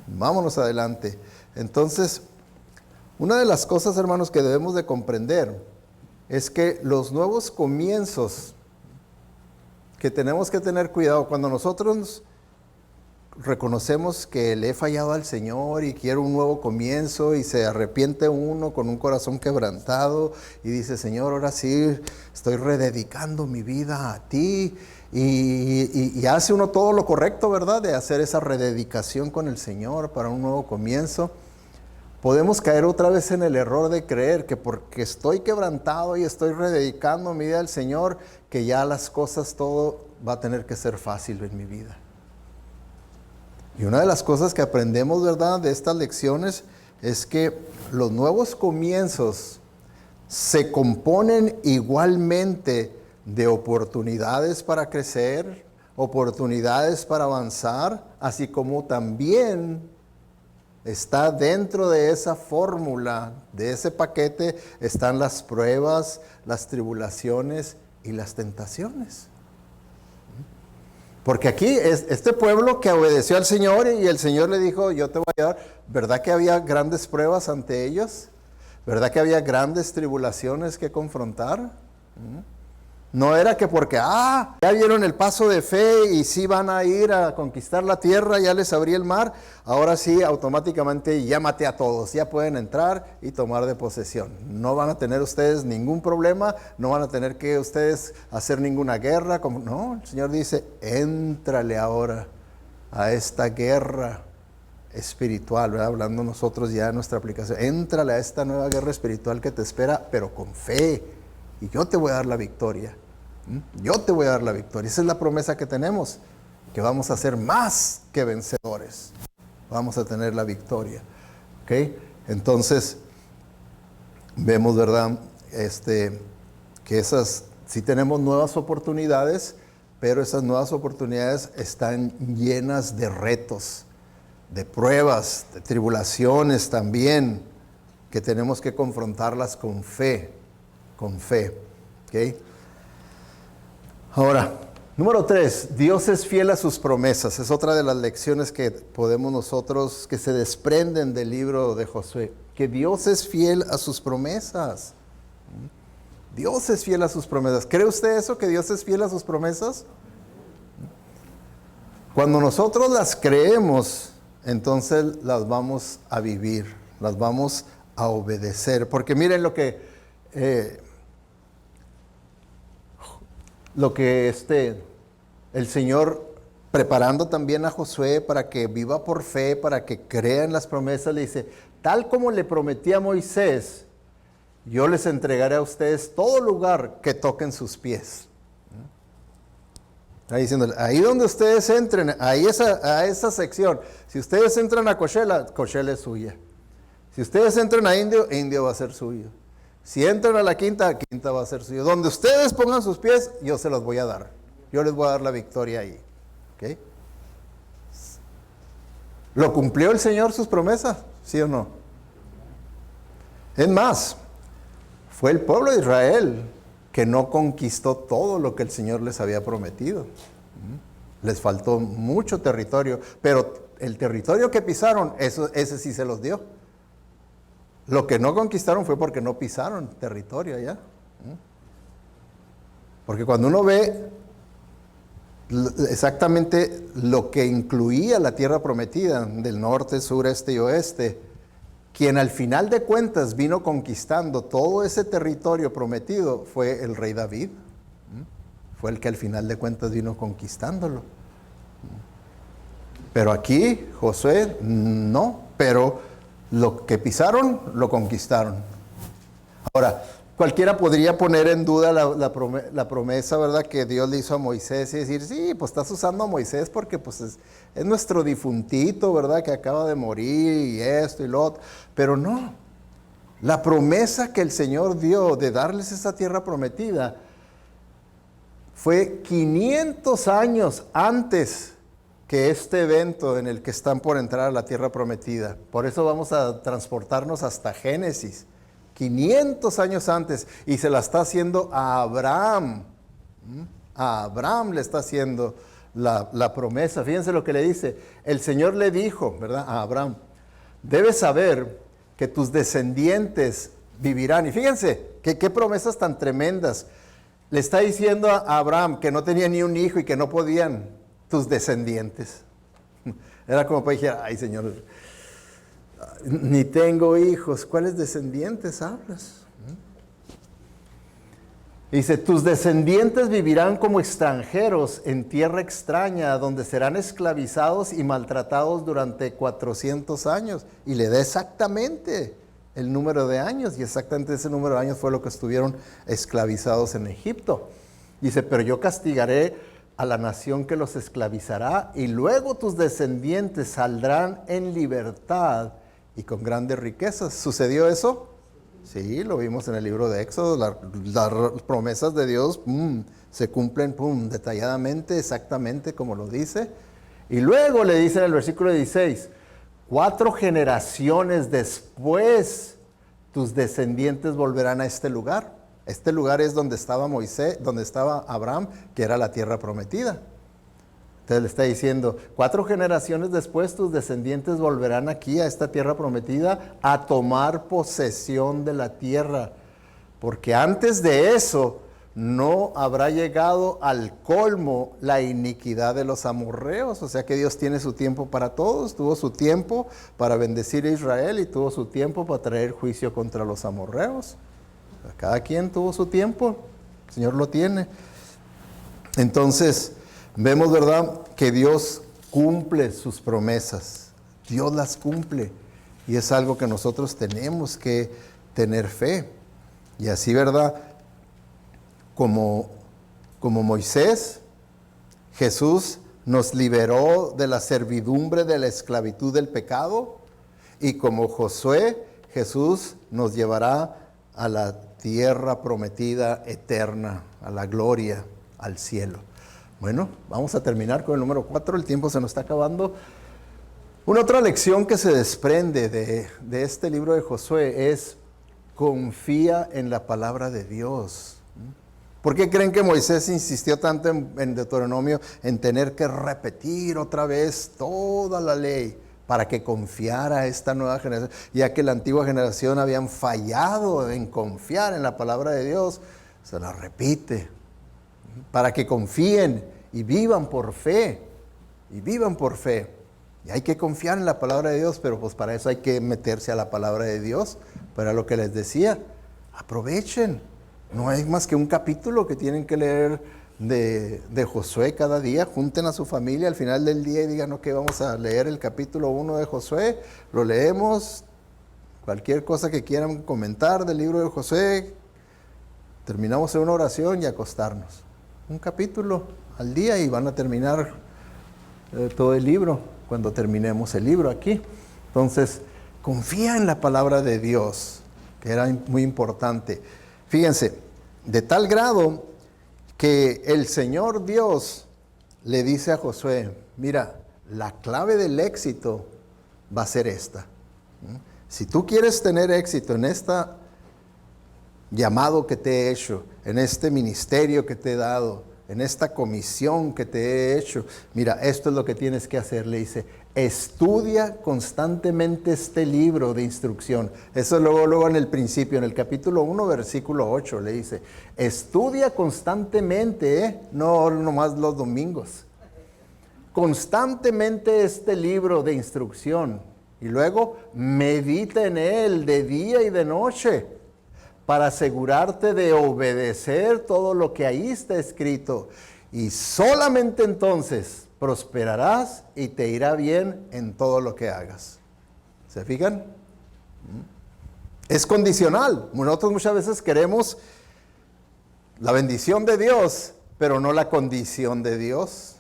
vámonos adelante. Entonces, una de las cosas, hermanos, que debemos de comprender es que los nuevos comienzos, que tenemos que tener cuidado, cuando nosotros reconocemos que le he fallado al Señor y quiero un nuevo comienzo y se arrepiente uno con un corazón quebrantado y dice, Señor, ahora sí estoy rededicando mi vida a ti y hace uno todo lo correcto, ¿verdad? De hacer esa rededicación con el Señor para un nuevo comienzo. podemos caer otra vez en el error de creer que porque estoy quebrantado y estoy rededicando mi vida al Señor, que ya las cosas, todo va a tener que ser fácil en mi vida. Y una de las cosas que aprendemos, ¿verdad?, de estas lecciones es que los nuevos comienzos se componen igualmente de oportunidades para crecer, oportunidades para avanzar, así como también está dentro de esa fórmula, de ese paquete, están las pruebas, las tribulaciones y las tentaciones. Porque aquí este pueblo que obedeció al Señor y el Señor le dijo, yo te voy a dar, ¿verdad que había grandes pruebas ante ellos? ¿Verdad que había grandes tribulaciones que confrontar? No era que porque, ya vieron el paso de fe y sí van a ir a conquistar la tierra, ya les abrí el mar, ahora sí automáticamente ya maté a todos, ya pueden entrar y tomar de posesión. No van a tener ustedes ningún problema, no van a tener que ustedes hacer ninguna guerra. No, el Señor dice, éntrale ahora a esta guerra espiritual, ¿verdad? Hablando nosotros ya de nuestra aplicación, éntrale a esta nueva guerra espiritual que te espera, pero con fe. Y yo te voy a dar la victoria. Yo te voy a dar la victoria. Esa es la promesa que tenemos, que vamos a ser más que vencedores. Vamos a tener la victoria. ¿Ok? Entonces, vemos, ¿verdad? Que esas, sí tenemos nuevas oportunidades, pero esas nuevas oportunidades están llenas de retos, de pruebas, de tribulaciones también, que tenemos que confrontarlas con fe. Con fe. ¿Okay? Ahora, número 3, Dios es fiel a sus promesas. Es otra de las lecciones que podemos nosotros, que se desprenden del libro de Josué. Que Dios es fiel a sus promesas. Dios es fiel a sus promesas. ¿Cree usted eso, que Dios es fiel a sus promesas? Cuando nosotros las creemos, entonces las vamos a vivir, las vamos a obedecer. Porque miren lo que el Señor, preparando también a Josué para que viva por fe, para que crea en las promesas, le dice, tal como le prometí a Moisés, yo les entregaré a ustedes todo lugar que toquen sus pies. Está diciendo, ahí donde ustedes entren, a esa sección, si ustedes entran a Coachella, Coachella es suya. Si ustedes entran a Indio, Indio va a ser suyo. Si entran a la Quinta, Quinta va a ser suyo. Donde ustedes pongan sus pies, yo se los voy a dar. Yo les voy a dar la victoria ahí. ¿Okay? ¿Lo cumplió el Señor sus promesas? ¿Sí o no? Es más, fue el pueblo de Israel que no conquistó todo lo que el Señor les había prometido. Les faltó mucho territorio, pero el territorio que pisaron, ese sí se los dio. Lo que no conquistaron fue porque no pisaron territorio allá. Porque cuando uno ve exactamente lo que incluía la tierra prometida, del norte, sur, este y oeste, quien al final de cuentas vino conquistando todo ese territorio prometido fue el rey David. Fue el que al final de cuentas vino conquistándolo. Pero aquí, Josué, no, pero lo que pisaron, lo conquistaron. Ahora, cualquiera podría poner en duda la promesa, ¿verdad?, que Dios le hizo a Moisés y decir, sí, pues estás usando a Moisés porque pues es nuestro difuntito, ¿verdad?, que acaba de morir y esto y lo otro. Pero no, la promesa que el Señor dio de darles esa tierra prometida fue 500 años antes que este evento en el que están por entrar a la tierra prometida. Por eso vamos a transportarnos hasta Génesis, 500 años antes, y se la está haciendo a Abraham. A Abraham le está haciendo la promesa. Fíjense lo que le dice. El Señor le dijo, ¿verdad?, a Abraham, debes saber que tus descendientes vivirán. Y fíjense, qué promesas tan tremendas. Le está diciendo a Abraham que no tenía ni un hijo y que no podían tus descendientes. Era como para decir, ay Señor, ni tengo hijos. ¿Cuáles descendientes hablas? Dice, tus descendientes vivirán como extranjeros en tierra extraña, donde serán esclavizados y maltratados durante 400 años. Y le da exactamente el número de años, y exactamente ese número de años fue lo que estuvieron esclavizados en Egipto. Dice, pero yo castigaré a la nación que los esclavizará, y luego tus descendientes saldrán en libertad y con grandes riquezas. ¿Sucedió eso? Sí, lo vimos en el libro de Éxodo. Las promesas de Dios se cumplen detalladamente, exactamente como lo dice. Y luego le dice en el versículo 16, 4 generaciones después tus descendientes volverán a este lugar. Este lugar es donde estaba Moisés, donde estaba Abraham, que era la tierra prometida. Entonces le está diciendo, 4 generaciones después tus descendientes volverán aquí a esta tierra prometida a tomar posesión de la tierra. Porque antes de eso no habrá llegado al colmo la iniquidad de los amorreos. O sea que Dios tiene su tiempo para todos. Tuvo su tiempo para bendecir a Israel y tuvo su tiempo para traer juicio contra los amorreos. Cada quien tuvo su tiempo. El Señor lo tiene. Entonces vemos, ¿verdad?, que Dios cumple sus promesas. Dios las cumple. Y es algo que nosotros tenemos que tener fe. Y así, ¿verdad?, como Moisés, Jesús nos liberó de la servidumbre, de la esclavitud del pecado. Y como Josué, Jesús nos llevará a la tierra prometida eterna, a la gloria, al cielo. Bueno, vamos a terminar con el número 4, el tiempo se nos está acabando. Una otra lección que se desprende de este libro de Josué es: confía en la palabra de Dios. ¿Por qué creen que Moisés insistió tanto en Deuteronomio en tener que repetir otra vez toda la ley para que confiara esta nueva generación? Ya que la antigua generación habían fallado en confiar en la palabra de Dios, se la repite. Para que confíen y vivan por fe, y vivan por fe. Y hay que confiar en la palabra de Dios, pero pues para eso hay que meterse a la palabra de Dios. Para lo que les decía, aprovechen. No hay más que un capítulo que tienen que leer de Josué cada día. Junten a su familia al final del día y digan, ok, vamos a leer el capítulo 1 de Josué. Lo leemos. Cualquier cosa que quieran comentar del libro de Josué, terminamos en una oración y acostarnos. Un capítulo al día y van a terminar todo el libro cuando terminemos el libro aquí. Entonces, confía en la palabra de Dios, que era muy importante. Fíjense, de tal grado que el Señor Dios le dice a Josué, mira, la clave del éxito va a ser esta. Si tú quieres tener éxito en esta llamado que te he hecho, en este ministerio que te he dado, en esta comisión que te he hecho, mira, esto es lo que tienes que hacer. Le dice, estudia constantemente este libro de instrucción. Eso luego en el principio, en el capítulo 1, versículo 8, le dice, estudia constantemente, no nomás los domingos, constantemente este libro de instrucción. Y luego medita en él de día y de noche, para asegurarte de obedecer todo lo que ahí está escrito. Y solamente entonces prosperarás y te irá bien en todo lo que hagas. ¿Se fijan? Es condicional. Nosotros muchas veces queremos la bendición de Dios, pero no la condición de Dios.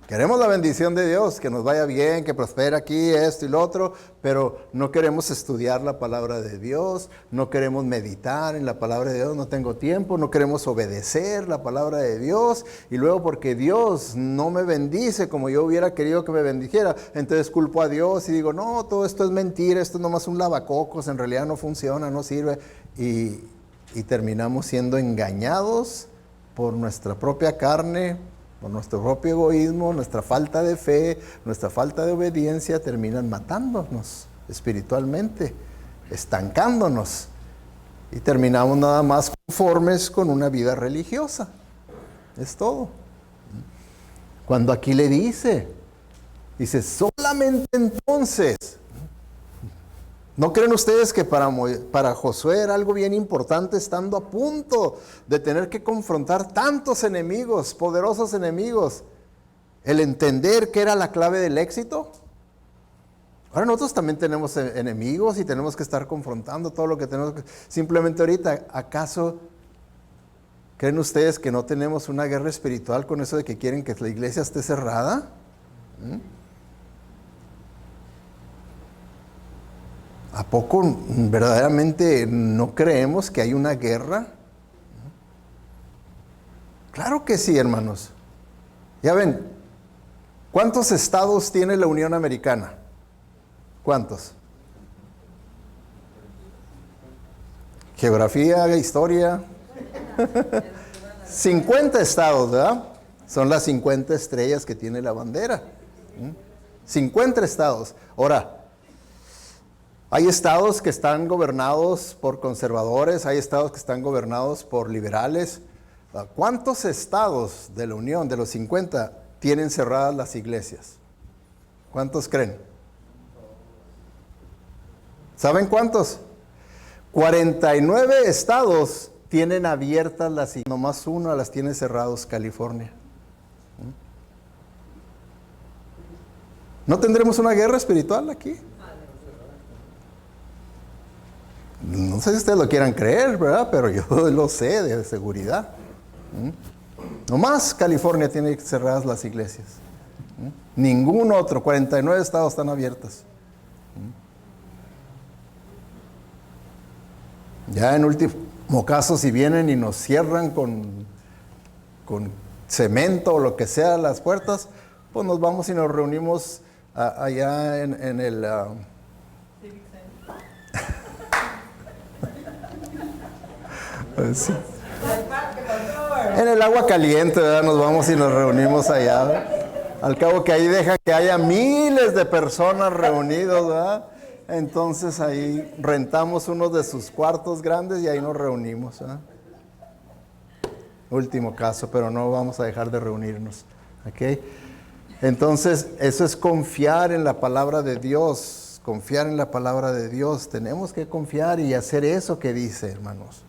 Queremos la bendición de Dios, que nos vaya bien, que prospere aquí, esto y lo otro, pero no queremos estudiar la palabra de Dios, no queremos meditar en la palabra de Dios, no tengo tiempo, no queremos obedecer la palabra de Dios, y luego porque Dios no me bendice como yo hubiera querido que me bendijera, entonces culpo a Dios y digo, no, todo esto es mentira, esto es nomás un lavacocos, en realidad no funciona, no sirve, y terminamos siendo engañados por nuestra propia carne, por nuestro propio egoísmo, nuestra falta de fe, nuestra falta de obediencia, terminan matándonos espiritualmente, estancándonos. Y terminamos nada más conformes con una vida religiosa. Es todo. Cuando aquí le dice, solamente entonces, ¿No creen ustedes que para Josué era algo bien importante, estando a punto de tener que confrontar tantos enemigos, poderosos enemigos, el entender que era la clave del éxito? Ahora nosotros también tenemos enemigos y tenemos que estar confrontando todo lo que tenemos que... Simplemente ahorita, ¿acaso creen ustedes que no tenemos una guerra espiritual con eso de que quieren que la iglesia esté cerrada? ¿A poco verdaderamente no creemos que hay una guerra? Claro que sí, hermanos. Ya ven, ¿cuántos estados tiene la Unión Americana? ¿Cuántos? Geografía, historia. 50 estados, ¿verdad? Son las 50 estrellas que tiene la bandera. 50 estados. Ahora, hay estados que están gobernados por conservadores, hay estados que están gobernados por liberales. ¿Cuántos estados de la Unión, de los 50, tienen cerradas las iglesias? ¿Cuántos creen? ¿Saben cuántos? 49 estados tienen abiertas las iglesias, nomás uno las tiene cerrados, California. ¿No tendremos una guerra espiritual aquí? No sé si ustedes lo quieran creer, ¿verdad? Pero yo lo sé de seguridad. Nomás California tiene cerradas las iglesias. Ningún otro, 49 estados están abiertos. Ya en último caso, si vienen y nos cierran con cemento o lo que sea las puertas, pues nos vamos y nos reunimos allá en el... sí. En el agua caliente, ¿verdad? Nos vamos y nos reunimos allá, ¿verdad? Al cabo que ahí deja que haya miles de personas reunidos, ¿verdad? Entonces ahí rentamos uno de sus cuartos grandes y ahí nos reunimos, ¿verdad? Último caso, pero no vamos a dejar de reunirnos, ¿ok? Entonces, eso es confiar en la palabra de Dios, confiar en la palabra de Dios. Tenemos que confiar y hacer eso que dice, hermanos.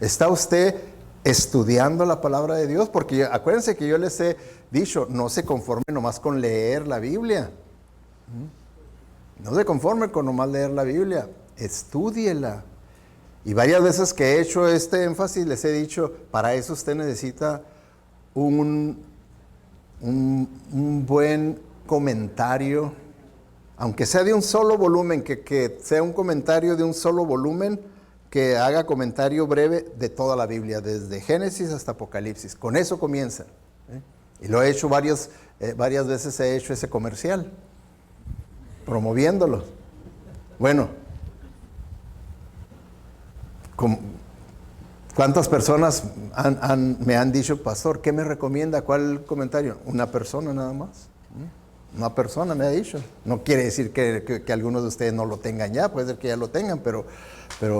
¿Está usted estudiando la palabra de Dios? Porque acuérdense que yo les he dicho, no se conformen nomás con leer la Biblia. No se conformen con nomás leer la Biblia, estúdiela. Y varias veces que he hecho este énfasis, les he dicho, para eso usted necesita un buen comentario, aunque sea de un solo volumen, que sea un comentario de un solo volumen, que haga comentario breve de toda la Biblia, desde Génesis hasta Apocalipsis. Con eso comienza. Y lo he hecho varias veces, he hecho ese comercial, promoviéndolo. Bueno, ¿cuántas personas me han dicho, pastor, qué me recomienda? ¿Cuál comentario? Una persona nada más. Una persona me ha dicho. No quiere decir que algunos de ustedes no lo tengan ya, puede ser que ya lo tengan, pero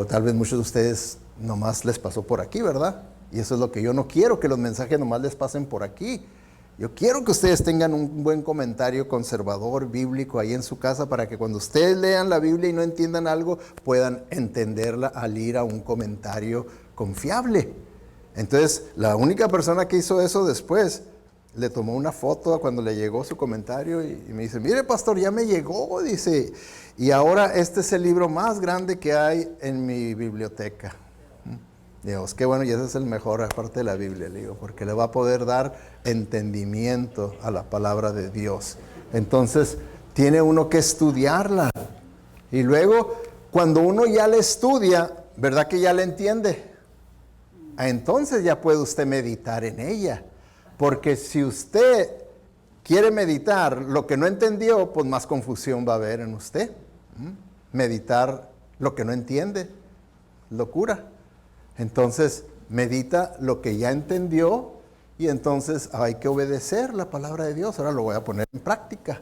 tal vez muchos de ustedes nomás les pasó por aquí, ¿verdad? Y eso es lo que yo no quiero, que los mensajes nomás les pasen por aquí. Yo quiero que ustedes tengan un buen comentario conservador, bíblico, ahí en su casa, para que cuando ustedes lean la Biblia y no entiendan algo, puedan entenderla al ir a un comentario confiable. Entonces, la única persona que hizo eso después, le tomó una foto cuando le llegó su comentario y me dice, mire pastor, ya me llegó, dice, y ahora este es el libro más grande que hay en mi biblioteca. Dios, qué bueno, y ese es el mejor aparte de la Biblia, le digo, porque le va a poder dar entendimiento a la palabra de Dios. Entonces, tiene uno que estudiarla. Y luego, cuando uno ya la estudia, ¿verdad que ya la entiende? Entonces ya puede usted meditar en ella. Porque si usted quiere meditar lo que no entendió, pues más confusión va a haber en usted. Meditar lo que no entiende, locura. Entonces, medita lo que ya entendió y entonces hay que obedecer la palabra de Dios. Ahora lo voy a poner en práctica,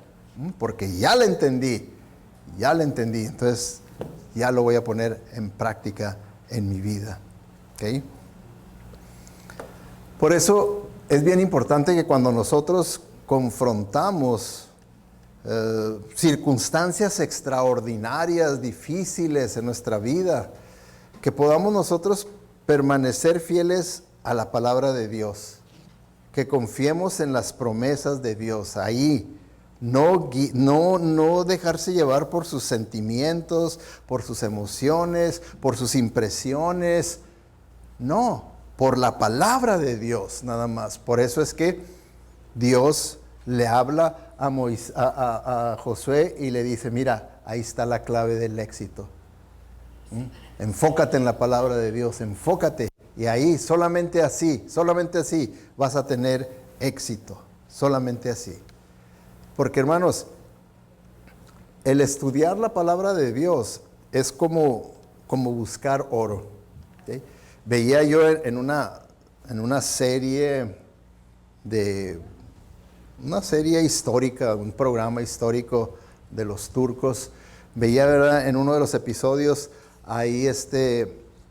porque ya la entendí. Entonces, ya lo voy a poner en práctica en mi vida. ¿Okay? Por eso es bien importante que cuando nosotros confrontamos circunstancias extraordinarias, difíciles en nuestra vida, que podamos nosotros permanecer fieles a la palabra de Dios, que confiemos en las promesas de Dios, ahí, no dejarse llevar por sus sentimientos, por sus emociones, por sus impresiones, no, por la palabra de Dios nada más. Por eso es que Dios le habla a Josué y le dice, mira, ahí está la clave del éxito. Enfócate en la palabra de Dios, enfócate. Y ahí, solamente así vas a tener éxito. Solamente así. Porque, hermanos, el estudiar la palabra de Dios es como buscar oro. ¿Sí? Veía yo en una serie histórica, un programa histórico de los turcos, veía, ¿verdad?, en uno de los episodios, ahí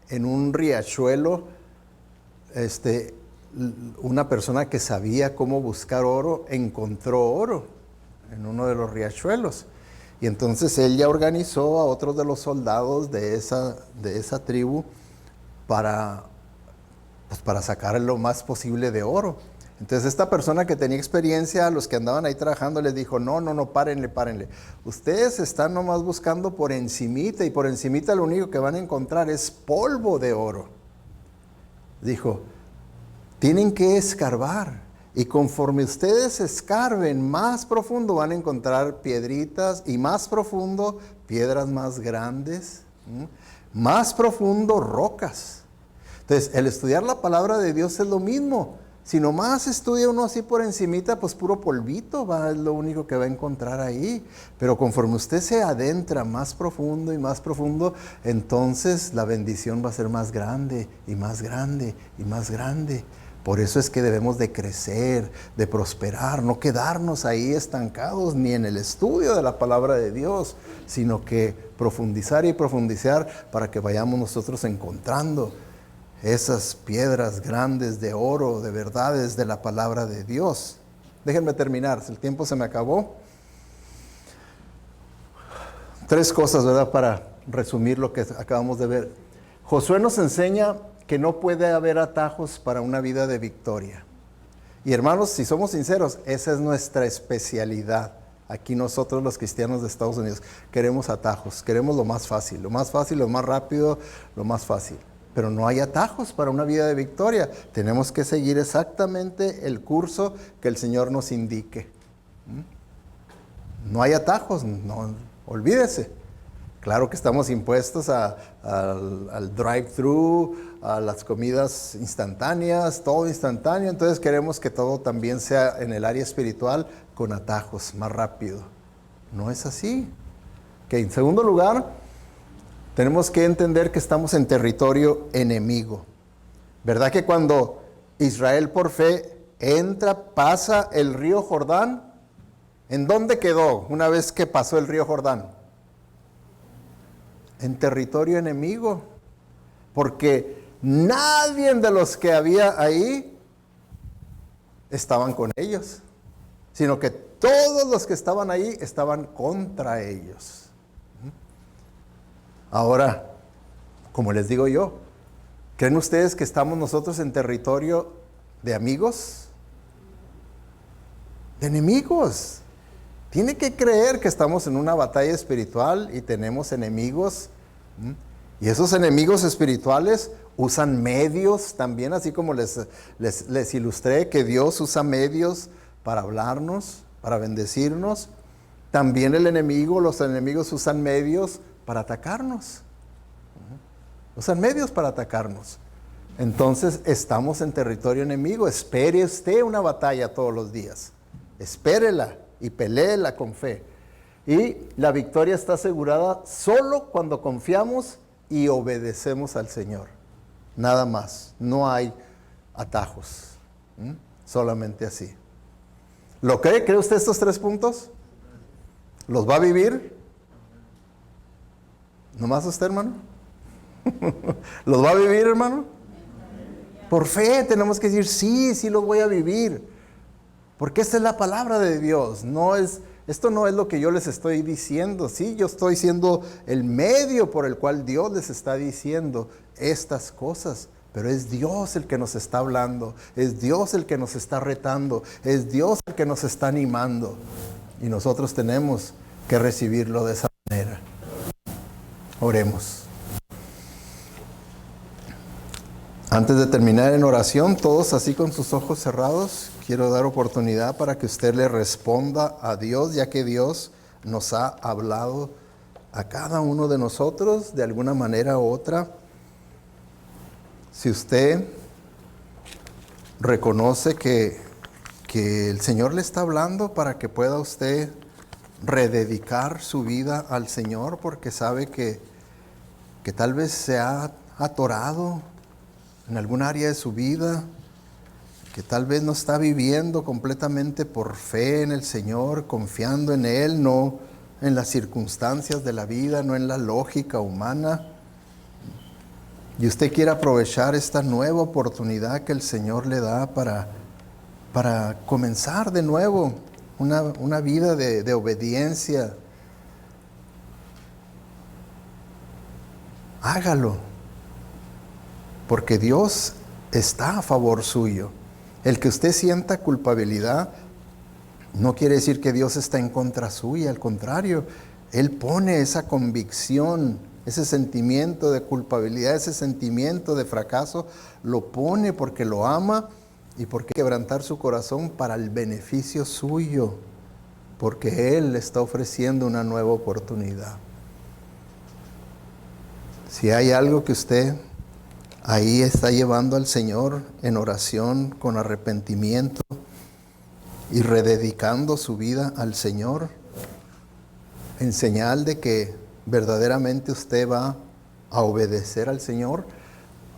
en un riachuelo, una persona que sabía cómo buscar oro, encontró oro en uno de los riachuelos. Y entonces él ya organizó a otros de los soldados de esa tribu para sacar lo más posible de oro. Entonces esta persona que tenía experiencia, a los que andaban ahí trabajando, les dijo, no, párenle. Ustedes están nomás buscando por encimita, y por encimita lo único que van a encontrar es polvo de oro. Dijo, tienen que escarbar, y conforme ustedes escarben más profundo van a encontrar piedritas, y más profundo piedras más grandes, más profundo rocas. Entonces el estudiar la palabra de Dios es lo mismo. Si nomás estudia uno así por encimita, pues puro polvito es lo único que va a encontrar ahí. Pero conforme usted se adentra más profundo y más profundo, entonces la bendición va a ser más grande y más grande y más grande. Por eso es que debemos de crecer, de prosperar, no quedarnos ahí estancados ni en el estudio de la palabra de Dios, sino que profundizar y profundizar para que vayamos nosotros encontrando esas piedras grandes de oro, de verdades de la palabra de Dios. Déjenme terminar, el tiempo se me acabó. 3 cosas, ¿verdad?, para resumir lo que acabamos de ver. Josué nos enseña que no puede haber atajos para una vida de victoria. Y hermanos, si somos sinceros, esa es nuestra especialidad. Aquí nosotros los cristianos de Estados Unidos queremos atajos, queremos lo más fácil, lo más rápido, lo más fácil. Pero no hay atajos para una vida de victoria. Tenemos que seguir exactamente el curso que el Señor nos indique. No hay atajos, no, olvídese. Claro que estamos impuestos al drive-thru, a las comidas instantáneas, todo instantáneo. Entonces queremos que todo también sea en el área espiritual con atajos, más rápido. No es así. Okay, en segundo lugar, tenemos que entender que estamos en territorio enemigo. ¿Verdad que cuando Israel por fe pasa el río Jordán? ¿En dónde quedó una vez que pasó el río Jordán? En territorio enemigo. Porque nadie de los que había ahí estaban con ellos, sino que todos los que estaban ahí estaban contra ellos. Ahora, como les digo yo, ¿creen ustedes que estamos nosotros en territorio de amigos? De enemigos. Tiene que creer que estamos en una batalla espiritual y tenemos enemigos. Y esos enemigos espirituales usan medios también, así como les ilustré que Dios usa medios para hablarnos, para bendecirnos. También los enemigos usan medios para atacarnos. Usan medios para atacarnos. Entonces estamos en territorio enemigo. Espere usted una batalla todos los días. Espérela y peléela con fe. Y la victoria está asegurada solo cuando confiamos y obedecemos al Señor. Nada más. No hay atajos. Solamente así. ¿Lo cree? ¿Cree usted estos 3 puntos? ¿Los va a vivir? ¿Nomás usted, hermano? ¿Los va a vivir, hermano? Por fe tenemos que decir, sí los voy a vivir. Porque esta es la palabra de Dios. No es Esto no es lo que yo les estoy diciendo. Sí, yo estoy siendo el medio por el cual Dios les está diciendo estas cosas. Pero es Dios el que nos está hablando. Es Dios el que nos está retando. Es Dios el que nos está animando. Y nosotros tenemos que recibirlo de esa manera. Oremos. Antes de terminar en oración, todos así con sus ojos cerrados, quiero dar oportunidad para que usted le responda a Dios, ya que Dios nos ha hablado a cada uno de nosotros de alguna manera u otra. Si usted reconoce que el Señor le está hablando para que pueda usted rededicar su vida al Señor, porque sabe que tal vez se ha atorado en algún área de su vida, que tal vez no está viviendo completamente por fe en el Señor, confiando en Él, no en las circunstancias de la vida, no en la lógica humana. Y usted quiere aprovechar esta nueva oportunidad que el Señor le da para comenzar de nuevo una vida de obediencia. Hágalo, porque Dios está a favor suyo. El que usted sienta culpabilidad no quiere decir que Dios está en contra suya, al contrario, Él pone esa convicción, ese sentimiento de culpabilidad, ese sentimiento de fracaso, lo pone porque lo ama y porque quebrantar su corazón para el beneficio suyo, porque Él le está ofreciendo una nueva oportunidad. Si hay algo que usted ahí está llevando al Señor en oración, con arrepentimiento y rededicando su vida al Señor, en señal de que verdaderamente usted va a obedecer al Señor,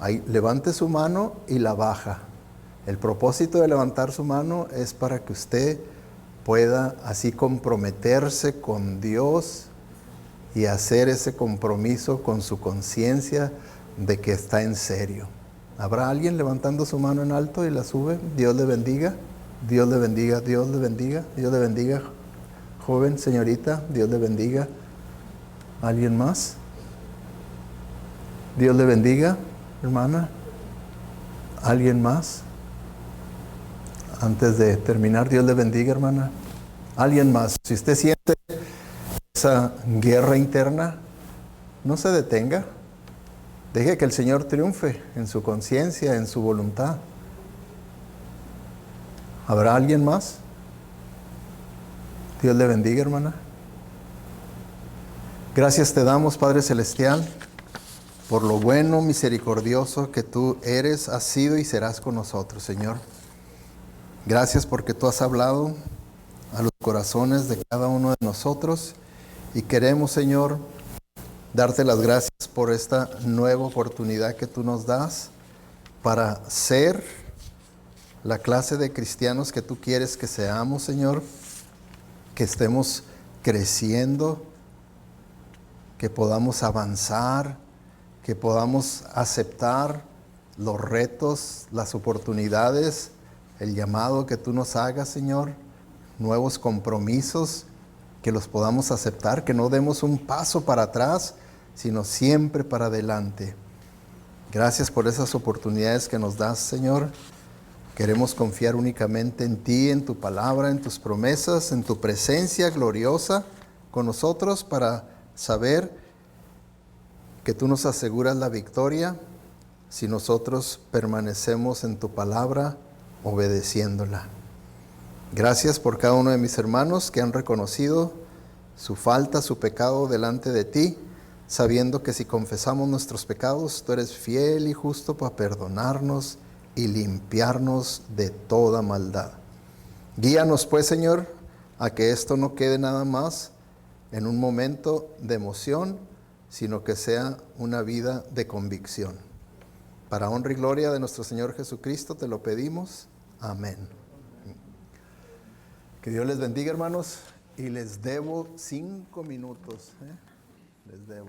ahí levante su mano y la baja. El propósito de levantar su mano es para que usted pueda así comprometerse con Dios y hacer ese compromiso con su conciencia de que está en serio. ¿Habrá alguien levantando su mano en alto y la sube? Dios le bendiga, Dios le bendiga, Dios le bendiga, Dios le bendiga. Joven, señorita, Dios le bendiga. ¿Alguien más? Dios le bendiga, hermana. ¿Alguien más? Antes de terminar, Dios le bendiga, hermana. ¿Alguien más? Si usted siente esa guerra interna, no se detenga. Deje que el Señor triunfe en su conciencia, en su voluntad. ¿Habrá alguien más? Dios le bendiga, hermana. Gracias te damos, Padre Celestial, por lo bueno, misericordioso que tú eres, has sido y serás con nosotros, Señor. Gracias porque tú has hablado a los corazones de cada uno de nosotros y queremos, Señor, darte las gracias por esta nueva oportunidad que tú nos das para ser la clase de cristianos que tú quieres que seamos, Señor, que estemos creciendo, que podamos avanzar, que podamos aceptar los retos, las oportunidades, el llamado que tú nos hagas, Señor, nuevos compromisos, que los podamos aceptar, que no demos un paso para atrás, sino siempre para adelante. Gracias por esas oportunidades que nos das, Señor. Queremos confiar únicamente en ti, en tu palabra, en tus promesas, en tu presencia gloriosa con nosotros para saber que tú nos aseguras la victoria si nosotros permanecemos en tu palabra obedeciéndola. Gracias por cada uno de mis hermanos que han reconocido su falta, su pecado delante de ti, sabiendo que si confesamos nuestros pecados, tú eres fiel y justo para perdonarnos y limpiarnos de toda maldad. Guíanos pues, Señor, a que esto no quede nada más en un momento de emoción, sino que sea una vida de convicción. Para honra y gloria de nuestro Señor Jesucristo te lo pedimos. Amén. Que Dios les bendiga, hermanos, y les debo 5 minutos. Les debo.